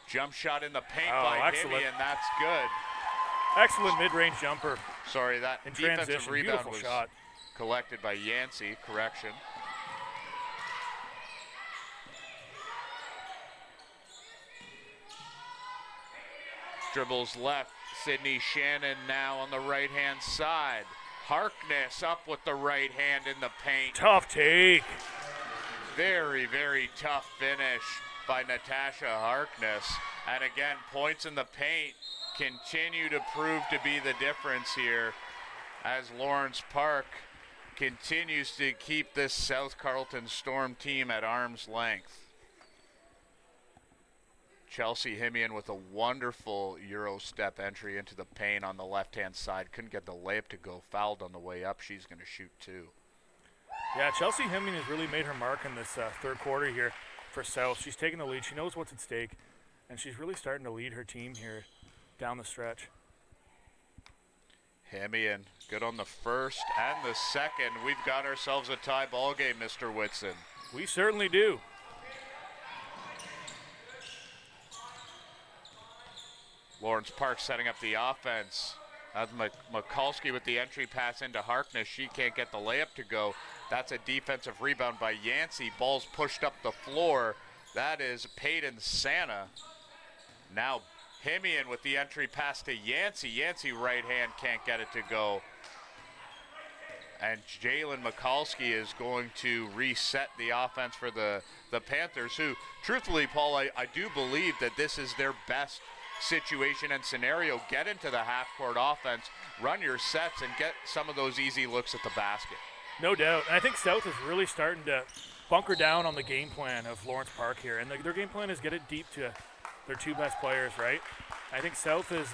Jump shot in the paint by excellent. Himmy, and that's good. Excellent mid-range jumper. Sorry, that In defensive transition, rebound beautiful was shot. collected by Yancey. Correction. Dribbles left. Sydney Shannon now on the right-hand side. Harkness up with the right hand in the paint. Tough take. Very, very tough finish by Natasha Harkness. And again, points in the paint continue to prove to be the difference here as Lawrence Park continues to keep this South Carleton Storm team at arm's length. Chelsea Himian with a wonderful Euro step entry into the paint on the left-hand side. Couldn't get the layup to go. Fouled on the way up. She's going to shoot 2. Yeah, Chelsea Himian has really made her mark in this third quarter here for South. She's taking the lead. She knows what's at stake, and she's really starting to lead her team here down the stretch. Hemian, good on the first and the second. We've got ourselves a tie ball game, Mr. Whitson. We certainly do. Lawrence Park setting up the offense. That's Mikulski with the entry pass into Harkness. She can't get the layup to go. That's a defensive rebound by Yancey. Ball's pushed up the floor. That is Peyton Santa. Now Hemian with the entry pass to Yancey. Yancey right hand can't get it to go. And Jalen Mikulski is going to reset the offense for the Panthers, who, truthfully, Paul, I do believe that this is their best situation and scenario. Get into the half-court offense, run your sets, and get some of those easy looks at the basket. No doubt. And I think South is really starting to bunker down on the game plan of Lawrence Park here. And their game plan is get it deep to their two best players, right? I think South has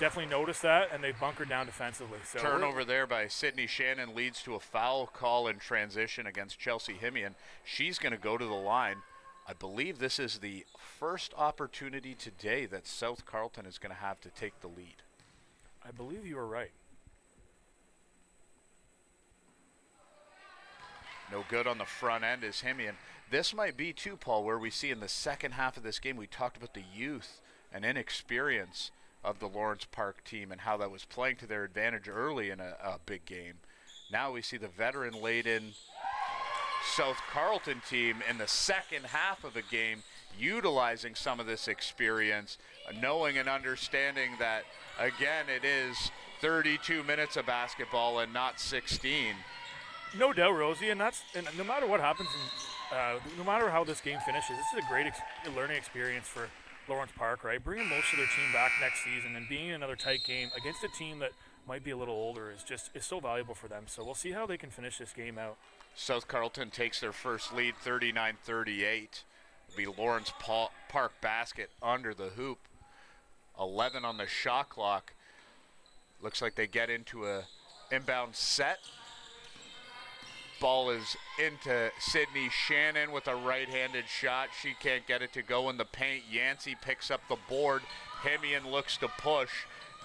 definitely noticed that, and they've bunkered down defensively. So turnover there by Sydney Shannon leads to a foul call in transition against Chelsea Hemian. She's going to go to the line. I believe this is the first opportunity today that South Carleton is going to have to take the lead. I believe you were right. No good on the front end is Hemian. This might be too, Paul, where we see in the second half of this game, we talked about the youth and inexperience of the Lawrence Park team and how that was playing to their advantage early in a big game. Now we see the veteran-laden South Carleton team in the second half of the game utilizing some of this experience, knowing and understanding that, again, it is 32 minutes of basketball and not 16. No doubt, Rosie, and no matter what happens, no matter how this game finishes, this is a great learning experience for Lawrence Park, right? Bringing most of their team back next season and being in another tight game against a team that might be a little older is so valuable for them. So we'll see how they can finish this game out. South Carleton takes their first lead, 39-38. It'll be Lawrence Park basket under the hoop. 11 on the shot clock. Looks like they get into a inbound set. Ball is into Sydney Shannon with a right-handed shot. She can't get it to go in the paint. Yancey picks up the board. Hemian looks to push.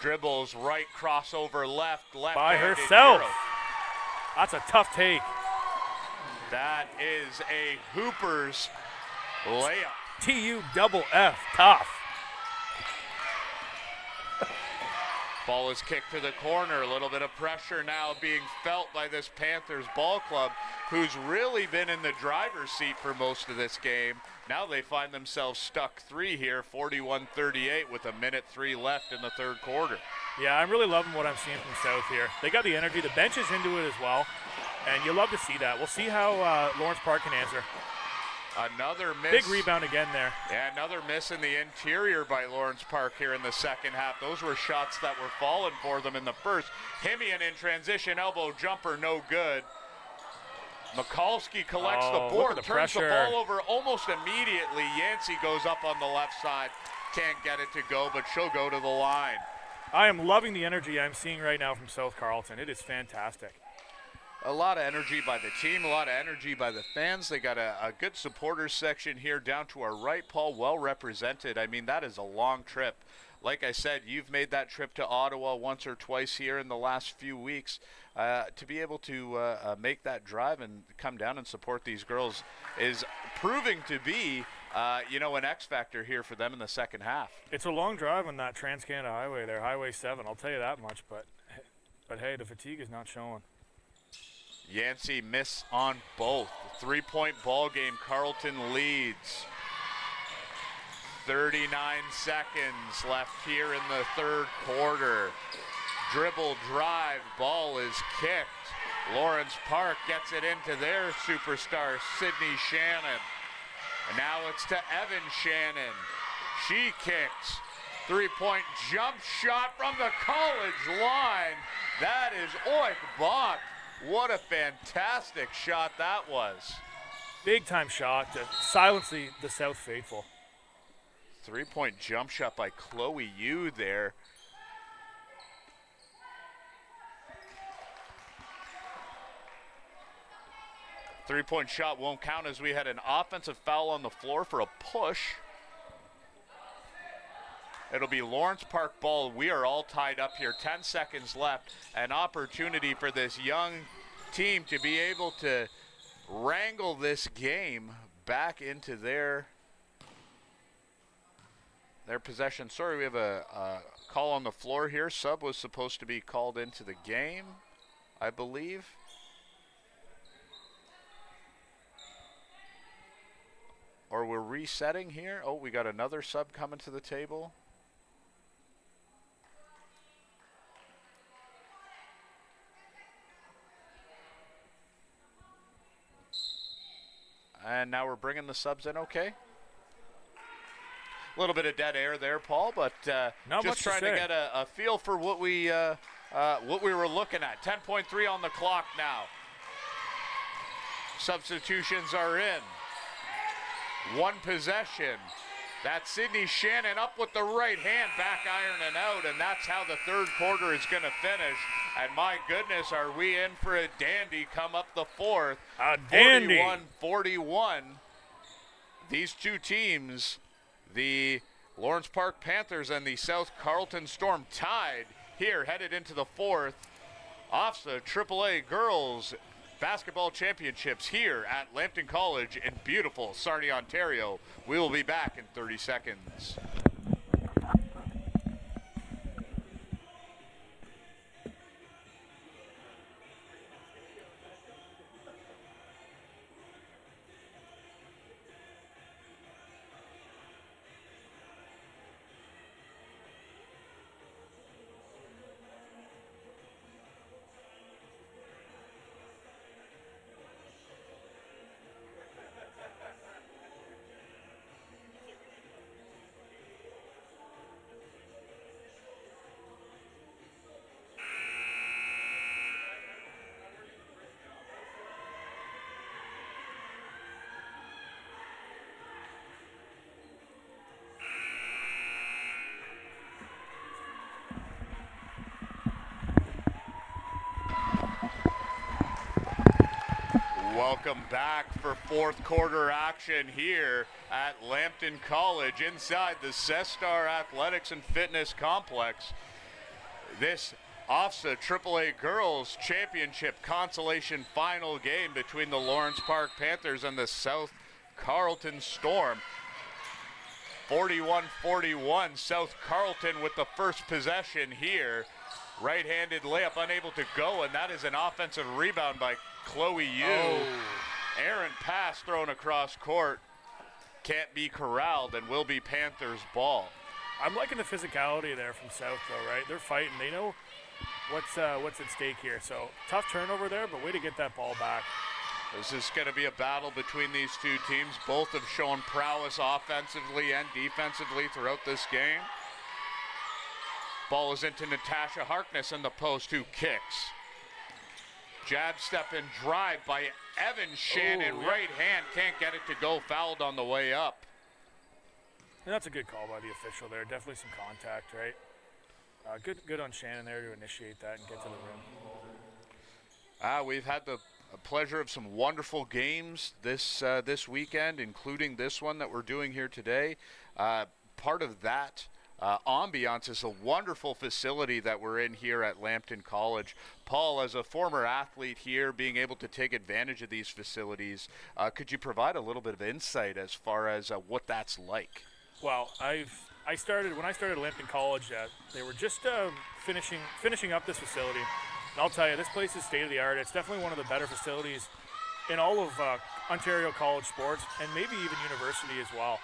Dribbles right, crossover left by herself. That's a tough take. That is a Hoopers layup. T-U-double-F, tough. Ball is kicked to the corner. A little bit of pressure now being felt by this Panthers ball club, who's really been in the driver's seat for most of this game. Now they find themselves stuck three here, 41-38 with 1:03 left in the third quarter. Yeah, I'm really loving what I'm seeing from South here. They got the energy. The bench is into it as well, and you love to see that. We'll see how Lawrence Park can answer. Another miss. Big rebound again there. Yeah, another miss in the interior by Lawrence Park here in the second half. Those were shots that were falling for them in the first. Hemian in transition, elbow jumper, no good. Mikulski collects the board, turns the ball over almost immediately. Yancey goes up on the left side. Can't get it to go, but she'll go to the line. I am loving the energy I'm seeing right now from South Carleton. It is fantastic. A lot of energy by the team, a lot of energy by the fans. They got a good supporters section here down to our right, Paul, well represented. I mean, that is a long trip. Like I said, you've made that trip to Ottawa once or twice here in the last few weeks. To be able to make that drive and come down and support these girls is proving to be, an X factor here for them in the second half. It's a long drive on that Trans-Canada Highway there, Highway 7. I'll tell you that much, but hey, the fatigue is not showing. Yancey missed on both. 3-point ball game. Carleton leads. 39 seconds left here in the third quarter. Dribble drive. Ball is kicked. Lawrence Park gets it into their superstar, Sydney Shannon. And now it's to Evan Shannon. She kicks. 3-point jump shot from the college line. That is Oik Bach. What a fantastic shot that was. Big time shot to silence the South faithful. 3-point jump shot by Chloe Yu there. Three-point shot won't count as we had an offensive foul on the floor for a push. It'll be Lawrence Park ball. We are all tied up here. 10 seconds left. An opportunity for this young team to be able to wrangle this game back into their possession. Sorry, we have a call on the floor here. Sub was supposed to be called into the game, I believe. Or we're resetting here. Oh, we got another sub coming to the table. And now we're bringing the subs in, okay? A little bit of dead air there, Paul, but just trying to get a feel for what we were looking at. 10.3 on the clock now. Substitutions are in. One possession. That's Sydney Shannon up with the right hand, back ironing out, and that's how the third quarter is going to finish. And my goodness, are we in for a dandy come up the fourth. A dandy. 41-41. These two teams, the Lawrence Park Panthers and the South Carleton Storm, tied here, headed into the fourth. OFSAA AAA Girls Basketball Championships here at Lambton College in beautiful Sarnia, Ontario. We will be back in 30 seconds. Welcome back for fourth quarter action here at Lambton College inside the Cestar Athletics and Fitness Complex. This OFSAA AAA Girls Championship Consolation final game between the Lawrence Park Panthers and the South Carleton Storm. 41-41, South Carleton with the first possession here. Right-handed layup unable to go, and that is an offensive rebound by Chloe Yu. Errant pass thrown across court. Can't be corralled and will be Panthers ball. I'm liking the physicality there from South, though, right? They're fighting. They know what's at stake here. So tough turnover there, but way to get that ball back. This is going to be a battle between these two teams. Both have shown prowess offensively and defensively throughout this game. Ball is into Natasha Harkness in the post, who kicks. Jab step and drive by Evan Shannon. Right hand, can't get it to go. Fouled on the way up. And that's a good call by the official there. Definitely some contact, right? Good on Shannon there to initiate that and get to the rim. We've had the pleasure of some wonderful games this weekend, including this one that we're doing here today. Part of that ambiance is a wonderful facility that we're in here at Lambton College. Paul, as a former athlete here, being able to take advantage of these facilities, could you provide a little bit of insight as far as what that's like? Well, when I started at Lambton College, they were just finishing up this facility. And I'll tell you, this place is state-of-the-art. It's definitely one of the better facilities in all of Ontario college sports, and maybe even university as well.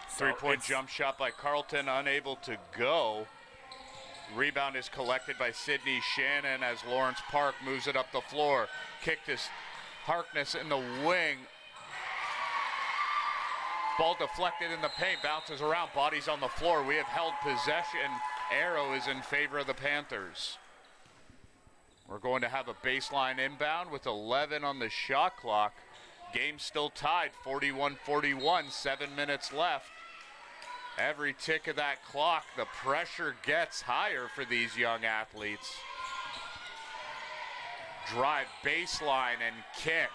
So three-point jump shot by Carleton, unable to go. Rebound is collected by Sydney Shannon as Lawrence Park moves it up the floor. Kick to Harkness in the wing. Ball deflected in the paint, bounces around, bodies on the floor. We have held possession. Arrow is in favor of the Panthers. We're going to have a baseline inbound with 11 on the shot clock. Game still tied, 41-41, 7 minutes left. Every tick of that clock, the pressure gets higher for these young athletes. Drive, baseline, and kick.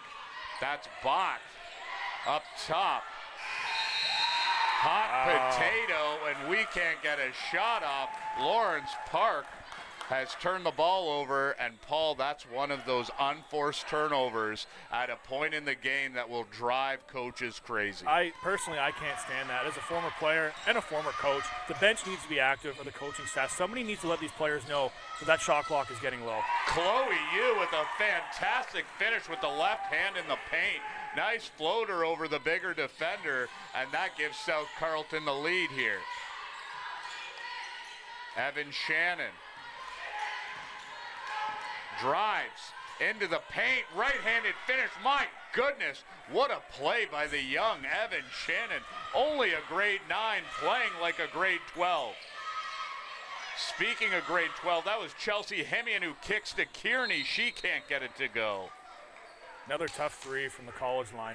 That's Bach up top. Hot potato, and we can't get a shot off. Lawrence Park has turned the ball over, and Paul, that's one of those unforced turnovers at a point in the game that will drive coaches crazy. I can't stand that. As a former player and a former coach, the bench needs to be active, or the coaching staff. Somebody needs to let these players know that shot clock is getting low. Chloe Yu with a fantastic finish with the left hand in the paint. Nice floater over the bigger defender, and that gives South Carleton the lead here. Evan Shannon drives into the paint, right-handed finish. My goodness, what a play by the young Evan Shannon. Only a grade 9 playing like a grade 12. Speaking of grade 12, that was Chelsea Hemian who kicks to Kearney. She can't get it to go. Another tough three from the college line.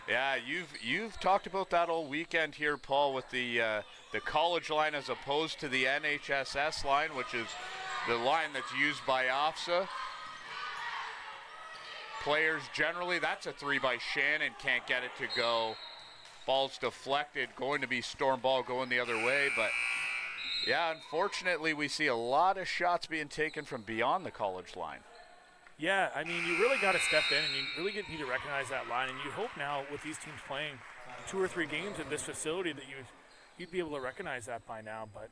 Yeah, you've talked about that all weekend here, Paul, with the college line as opposed to the NHSS line, which is the line that's used by OFSAA. Players generally, that's a three by Shannon, can't get it to go. Ball's deflected, going to be Storm ball going the other way, but yeah, unfortunately we see a lot of shots being taken from beyond the college line. Yeah, I mean, you really got to step in, and you really need to recognize that line, and you hope now with these teams playing 2 or 3 games at this facility that you'd be able to recognize that by now, but.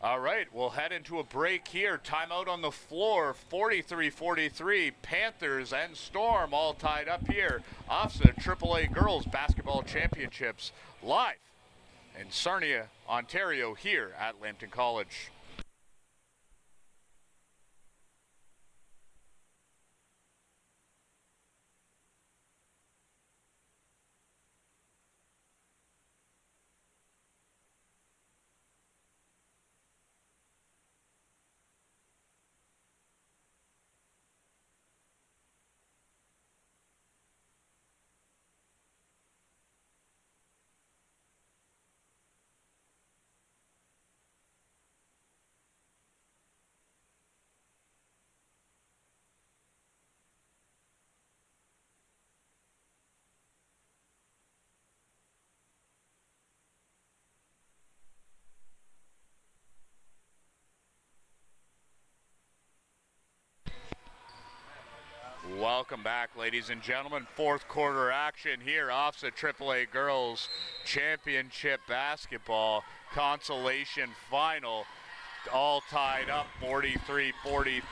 All right, we'll head into a break here. Timeout on the floor, 43-43. Panthers and Storm all tied up here. OFSAA AAA Girls Basketball Championships live in Sarnia, Ontario, here at Lambton College. Welcome back, ladies and gentlemen. Fourth quarter action here. OFSAA AAA Girls Championship Basketball Consolation Final. All tied up, 43-43.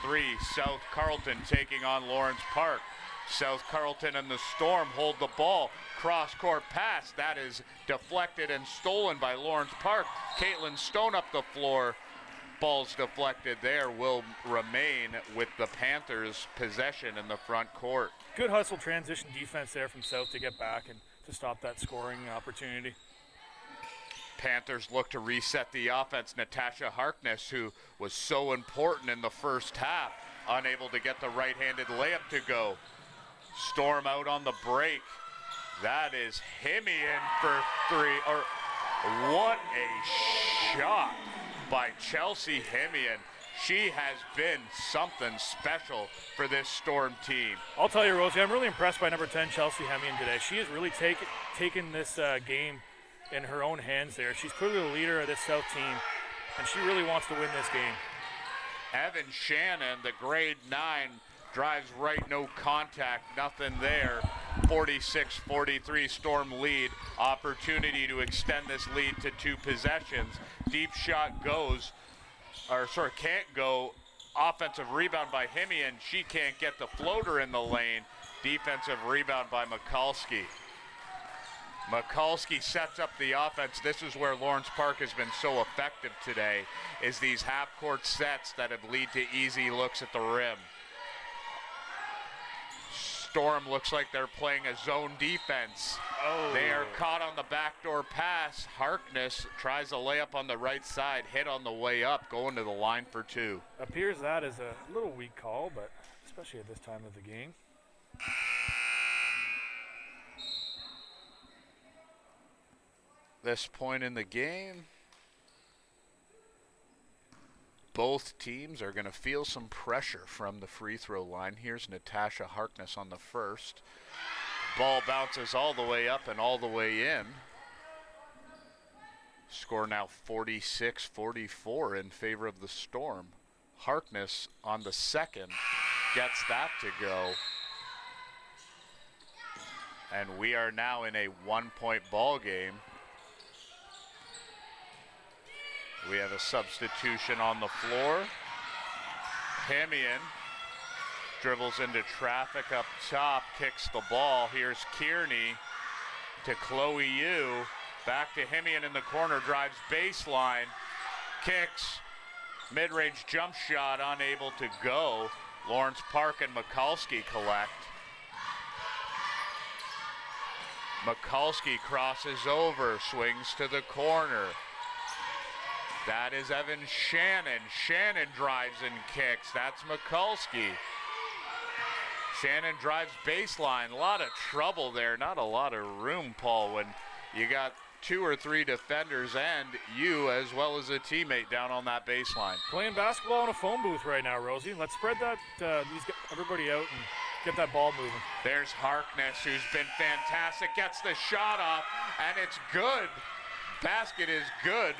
South Carleton taking on Lawrence Park. South Carleton and the Storm hold the ball. Cross-court pass. That is deflected and stolen by Lawrence Park. Caitlin Stone up the floor. Ball's deflected there, will remain with the Panthers' possession in the front court. Good hustle transition defense there from South to get back and to stop that scoring opportunity. Panthers look to reset the offense. Natasha Harkness, who was so important in the first half, unable to get the right-handed layup to go. Storm out on the break. That is Hemian for 3. What a shot by Chelsea Hemian. She has been something special for this Storm team. I'll tell you, Rosie, I'm really impressed by number 10, Chelsea Hemian, today. She has really taken this game in her own hands there. She's clearly the leader of this South team, and she really wants to win this game. Evan Shannon, the grade 9, drives right, no contact, nothing there. 46-43 Storm lead. Opportunity to extend this lead to 2 possessions. Deep shot can't go. Offensive rebound by Hemian. She can't get the floater in the lane. Defensive rebound by Mikulski. Mikulski sets up the offense. This is where Lawrence Park has been so effective today, is these half-court sets that have led to easy looks at the rim. Storm looks like they're playing a zone defense. They are caught on the backdoor pass. Harkness tries a layup on the right side, hit on the way up, going to the line for 2. Appears that is a little weak call, but especially at this time of the game. This point in the game, both teams are going to feel some pressure from the free throw line. Here's Natasha Harkness on the first. Ball bounces all the way up and all the way in. Score now 46-44 in favor of the Storm. Harkness on the second gets that to go. And we are now in a 1-point ball game. We have a substitution on the floor. Hamian dribbles into traffic up top, kicks the ball. Here's Kearney to Chloe Yu. Back to Himian in the corner, drives baseline, kicks, mid-range jump shot, unable to go. Lawrence Park and Mikulski collect. Mikulski crosses over, swings to the corner. That is Evan Shannon. Shannon drives and kicks. That's Mikulski. Shannon drives baseline. A lot of trouble there. Not a lot of room, Paul, when you got 2 or 3 defenders and you as well as a teammate down on that baseline. Playing basketball in a phone booth right now, Rosie. Let's spread that everybody out and get that ball moving. There's Harkness, who's been fantastic. Gets the shot off, and it's good. Basket is good.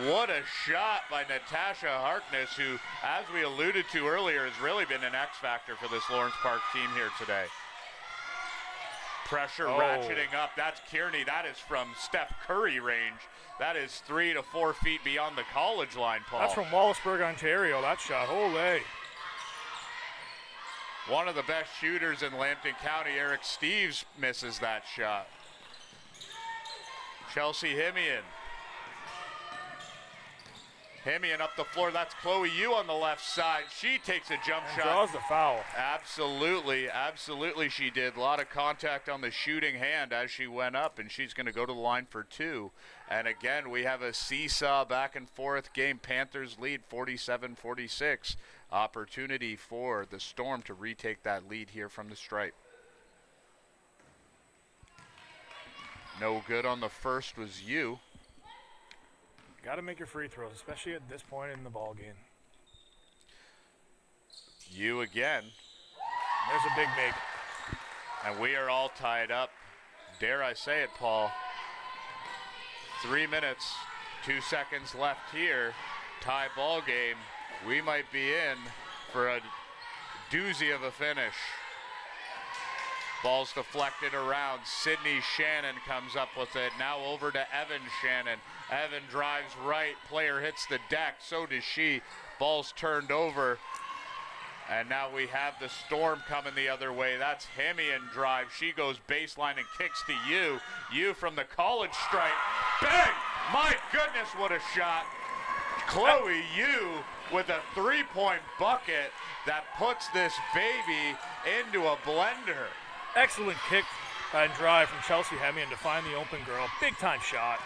What a shot by Natasha Harkness, who, as we alluded to earlier, has really been an X factor for this Lawrence Park team here today. Pressure ratcheting up. That's Kearney. That is from Steph Curry range. That is 3 to 4 feet beyond the college line, Paul. That's from Wallaceburg, Ontario, that shot. Ole. One of the best shooters in Lambton County, Eric Steves, misses that shot. Chelsea Himian. Himian up the floor. That's Chloe Yu on the left side. She takes a jump shot. Draws the foul. Absolutely, absolutely she did. A lot of contact on the shooting hand as she went up, and she's going to go to the line for 2. And again, we have a seesaw back and forth game. Panthers lead 47-46. Opportunity for the Storm to retake that lead here from the stripe. No good on the first was Yu. Got to make your free throws, especially at this point in the ball game. Yu again. There's a big make. And we are all tied up. Dare I say it, Paul. 3 minutes, 2 seconds left here. Tie ball game. We might be in for a doozy of a finish. Ball's deflected around. Sydney Shannon comes up with it. Now over to Evan Shannon. Evan drives right. Player hits the deck. So does she. Ball's turned over. And now we have the Storm coming the other way. That's Himian drive. She goes baseline and kicks to Yu. Yu from the college stripe. Bang! My goodness, what a shot. Chloe Yu with a 3-point bucket that puts this baby into a blender. Excellent kick and drive from Chelsea Hemian to find the open girl. Big time shot.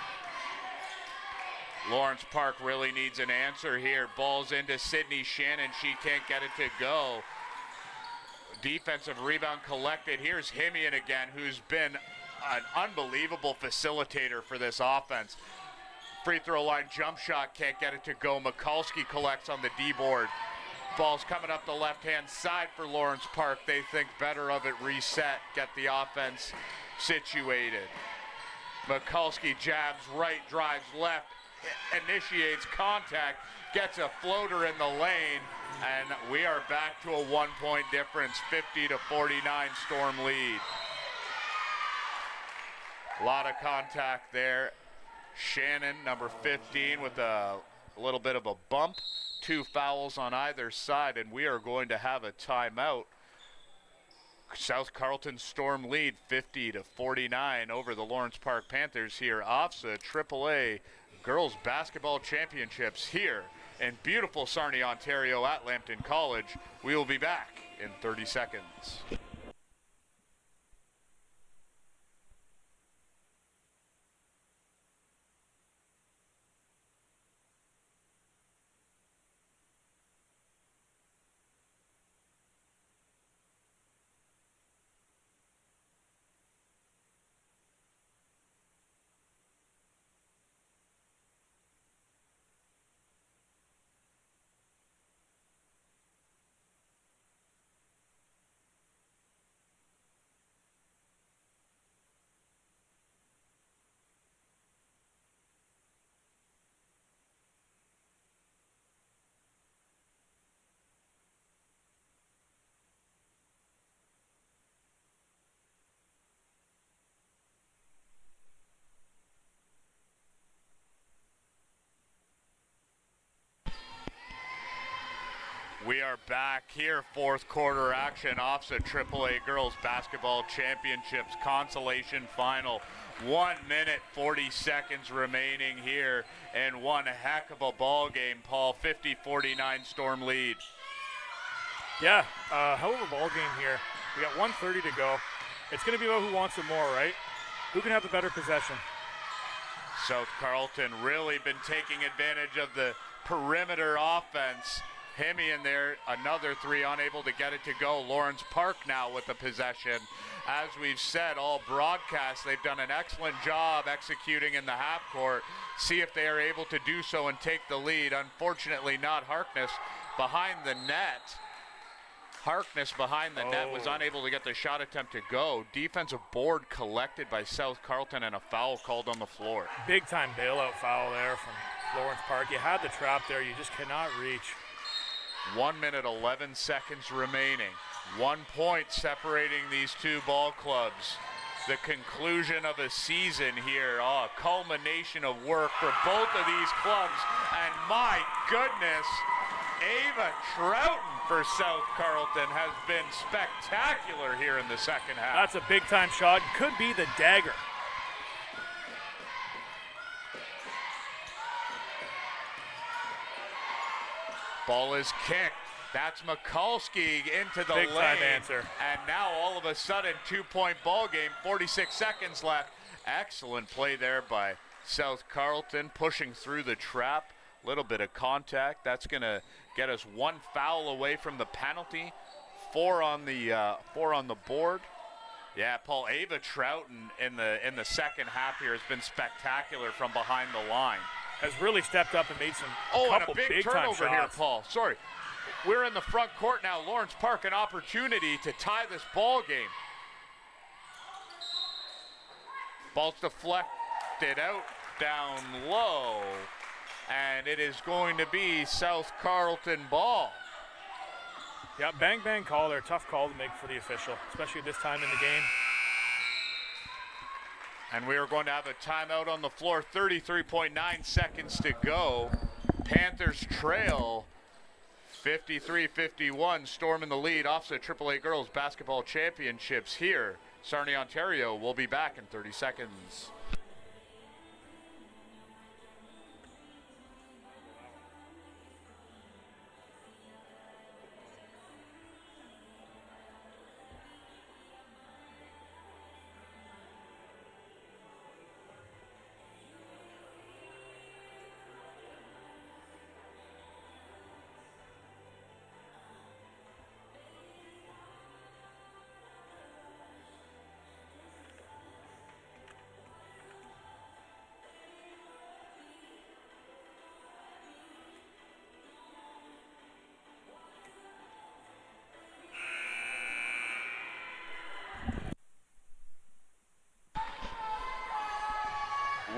Lawrence Park really needs an answer here. Ball's into Sydney Shannon. She can't get it to go. Defensive rebound collected. Here's Himian again, who's been an unbelievable facilitator for this offense. Free throw line jump shot, can't get it to go. Mikulski collects on the D-board. Ball's coming up the left-hand side for Lawrence Park. They think better of it, reset, get the offense situated. Mikulski jabs right, drives left, initiates contact, gets a floater in the lane, and we are back to a 1-point difference, 50-49 Storm lead. A lot of contact there. Shannon, number 15, with a little bit of a bump. 2 fouls on either side, and we are going to have a timeout. South Carleton Storm lead 50-49 over the Lawrence Park Panthers here. OFSAA AAA Girls Basketball Championships here in beautiful Sarnia, Ontario at Lambton College. We will be back in 30 seconds. We are back here, fourth quarter action, OFSAA AAA Girls Basketball Championships Consolation Final. 1 minute, 40 seconds remaining here, and one heck of a ball game, Paul. 50-49 Storm lead. Yeah, hell of a ball game here. We got 1:30 to go. It's going to be about who wants it more, right? Who can have the better possession? South Carleton really been taking advantage of the perimeter offense. Hemi in there, another three, unable to get it to go. Lawrence Park now with the possession. As we've said, all broadcasts, they've done an excellent job executing in the half court. See if they are able to do so and take the lead. Unfortunately, not Harkness behind the net. Harkness behind the net was unable to get the shot attempt to go. Defensive board collected by South Carleton and a foul called on the floor. Big time bailout foul there from Lawrence Park. You had the trap there, you just cannot reach. 1 minute, 11 seconds remaining. 1 point separating these two ball clubs. The conclusion of a season here. A culmination of work for both of these clubs. And my goodness, Ava Troughton for South Carleton has been spectacular here in the second half. That's a big time shot. Could be the dagger. Ball is kicked. That's Mikulski into the Big lane. time answer. And now all of a sudden, 2-point ball game, 46 seconds left. Excellent play there by South Carleton, pushing through the trap. Little bit of contact. That's going to get us one foul away from the penalty. Four on the board. Yeah, Paul, Ava Troughton in the second half here has been spectacular from behind the line. Has really stepped up and made a couple and a big turnover here, Paul. Sorry. We're in the front court now. Lawrence Park, an opportunity to tie this ball game. Ball's deflected out, down low, and it is going to be South Carleton ball. Yeah, bang bang call there. Tough call to make for the official, especially at this time in the game. And we are going to have a timeout on the floor. 33.9 seconds to go. Panthers trail 53-51. Storm in the lead. OFSAA AAA Girls Basketball Championships here. Sarnia, Ontario. We'll be back in 30 seconds.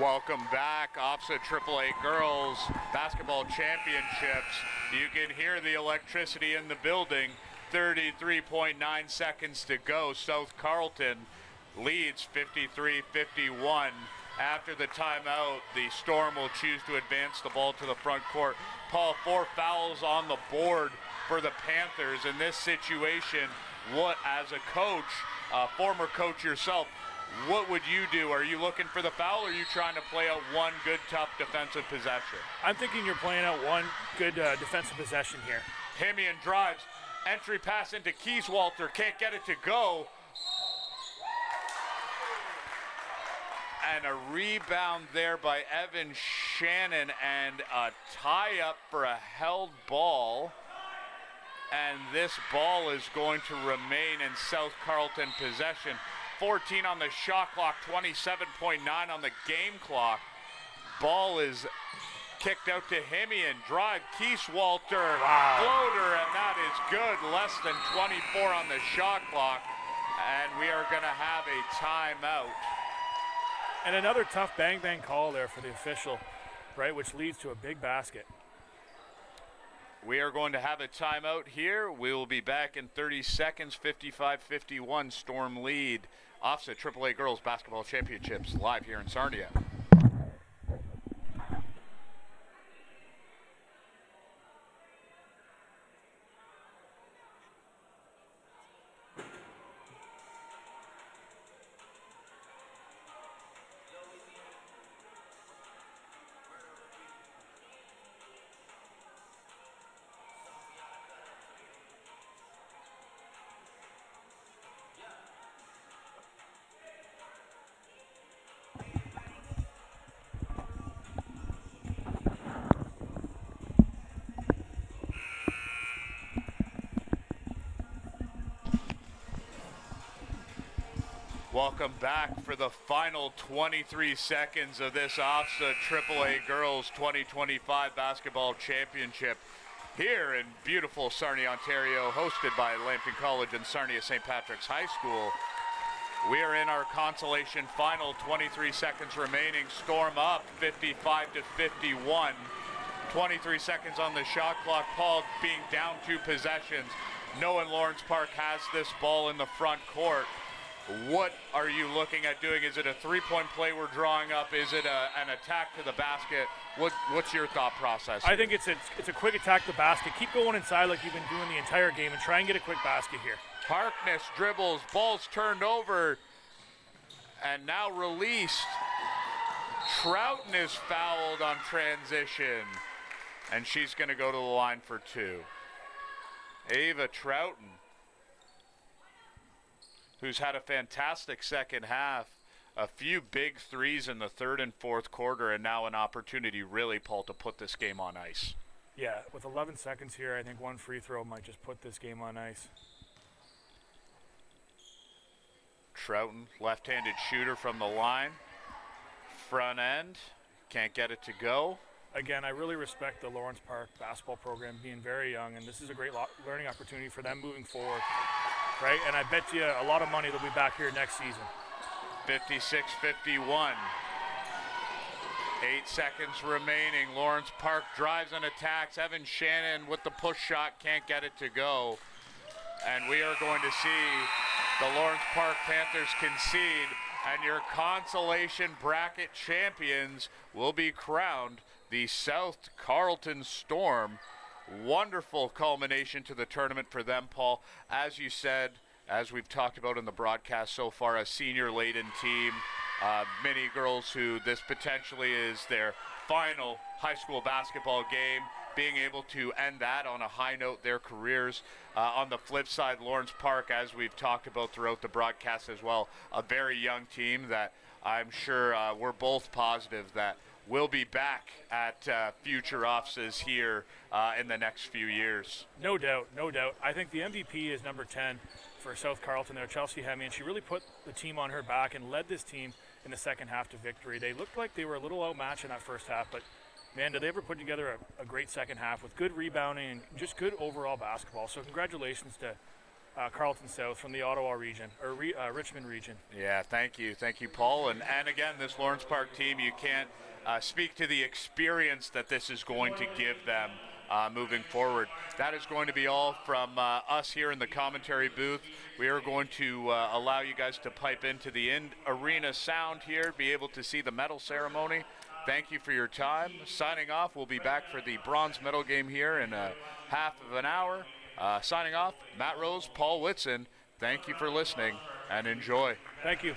Welcome back, OFSAA AAA Girls Basketball Championships. You can hear the electricity in the building. 33.9 seconds to go. South Carleton leads 53-51. After the timeout, the Storm will choose to advance the ball to the front court. Paul, 4 fouls on the board for the Panthers in this situation. What, as a coach, former coach yourself, what would you do? Are you looking for the foul, or are you trying to play out one good, tough defensive possession? I'm thinking you're playing out one good defensive possession here. Hemian drives. Entry pass into Keyswalter. Can't get it to go. And a rebound there by Evan Shannon, and a tie-up for a held ball. And this ball is going to remain in South Carleton possession. 14 on the shot clock, 27.9 on the game clock. Ball is kicked out to Hemian. Drive, Keyswalter, floater, and that is good. Less than 24 on the shot clock. And we are going to have a timeout. And another tough bang-bang call there for the official, right, which leads to a big basket. We are going to have a timeout here. We will be back in 30 seconds. 55-51 Storm lead. OFSAA AAA Girls Basketball Championships live here in Sarnia. Welcome back for the final 23 seconds of this OFSAA AAA Girls 2025 Basketball Championship here in beautiful Sarnia, Ontario, hosted by Lambton College and Sarnia St. Patrick's High School. We are in our consolation final, 23 seconds remaining. Storm up 55-51. 23 seconds on the shot clock. Paul being down 2 possessions. Knowing Lawrence Park has this ball in the front court. What are you looking at doing? Is it a 3-point play we're drawing up? Is it an attack to the basket? What's your thought process here? I think it's a quick attack to the basket. Keep going inside like you've been doing the entire game and try and get a quick basket here. Harkness dribbles, ball's turned over, and now released. Troughton is fouled on transition, and she's going to go to the line for 2. Ava Troughton, who's had a fantastic second half, a few big threes in the third and fourth quarter, and now an opportunity really, Paul, to put this game on ice. Yeah, with 11 seconds here, I think one free throw might just put this game on ice. Troughton, left-handed shooter from the line. Front end, can't get it to go. Again, I really respect the Lawrence Park basketball program being very young, and this is a great learning opportunity for them moving forward, right? And I bet you a lot of money they'll be back here next season. 56-51. 8 seconds remaining. Lawrence Park drives and attacks. Evan Shannon with the push shot, can't get it to go. And we are going to see the Lawrence Park Panthers concede, and your consolation bracket champions will be crowned the South Carleton Storm. Wonderful culmination to the tournament for them, Paul. As you said, as we've talked about in the broadcast so far, a senior-laden team. Many girls who this potentially is their final high school basketball game, being able to end that on a high note, their careers. On the flip side, Lawrence Park, as we've talked about throughout the broadcast as well, a very young team that I'm sure we're both positive that will be back at future OFSAAs here in the next few years. No doubt, no doubt. I think the MVP is number 10 for South Carleton there, Chelsea Hemme, and she really put the team on her back and led this team in the second half to victory. They looked like they were a little outmatched in that first half, but man, did they ever put together a great second half with good rebounding and just good overall basketball. So congratulations to Carleton South from the Ottawa region, or Richmond region. Yeah, thank you, Paul. And again, this Lawrence Park team, you can't speak to the experience that this is going to give them moving forward. That is going to be all from us here in the commentary booth. We are going to allow you guys to pipe into the in-arena sound here, be able to see the medal ceremony. Thank you for your time. Signing off, we'll be back for the bronze medal game here in a half of an hour. Signing off, Matt Rose, Paul Whitson. Thank you for listening, and enjoy. Thank you.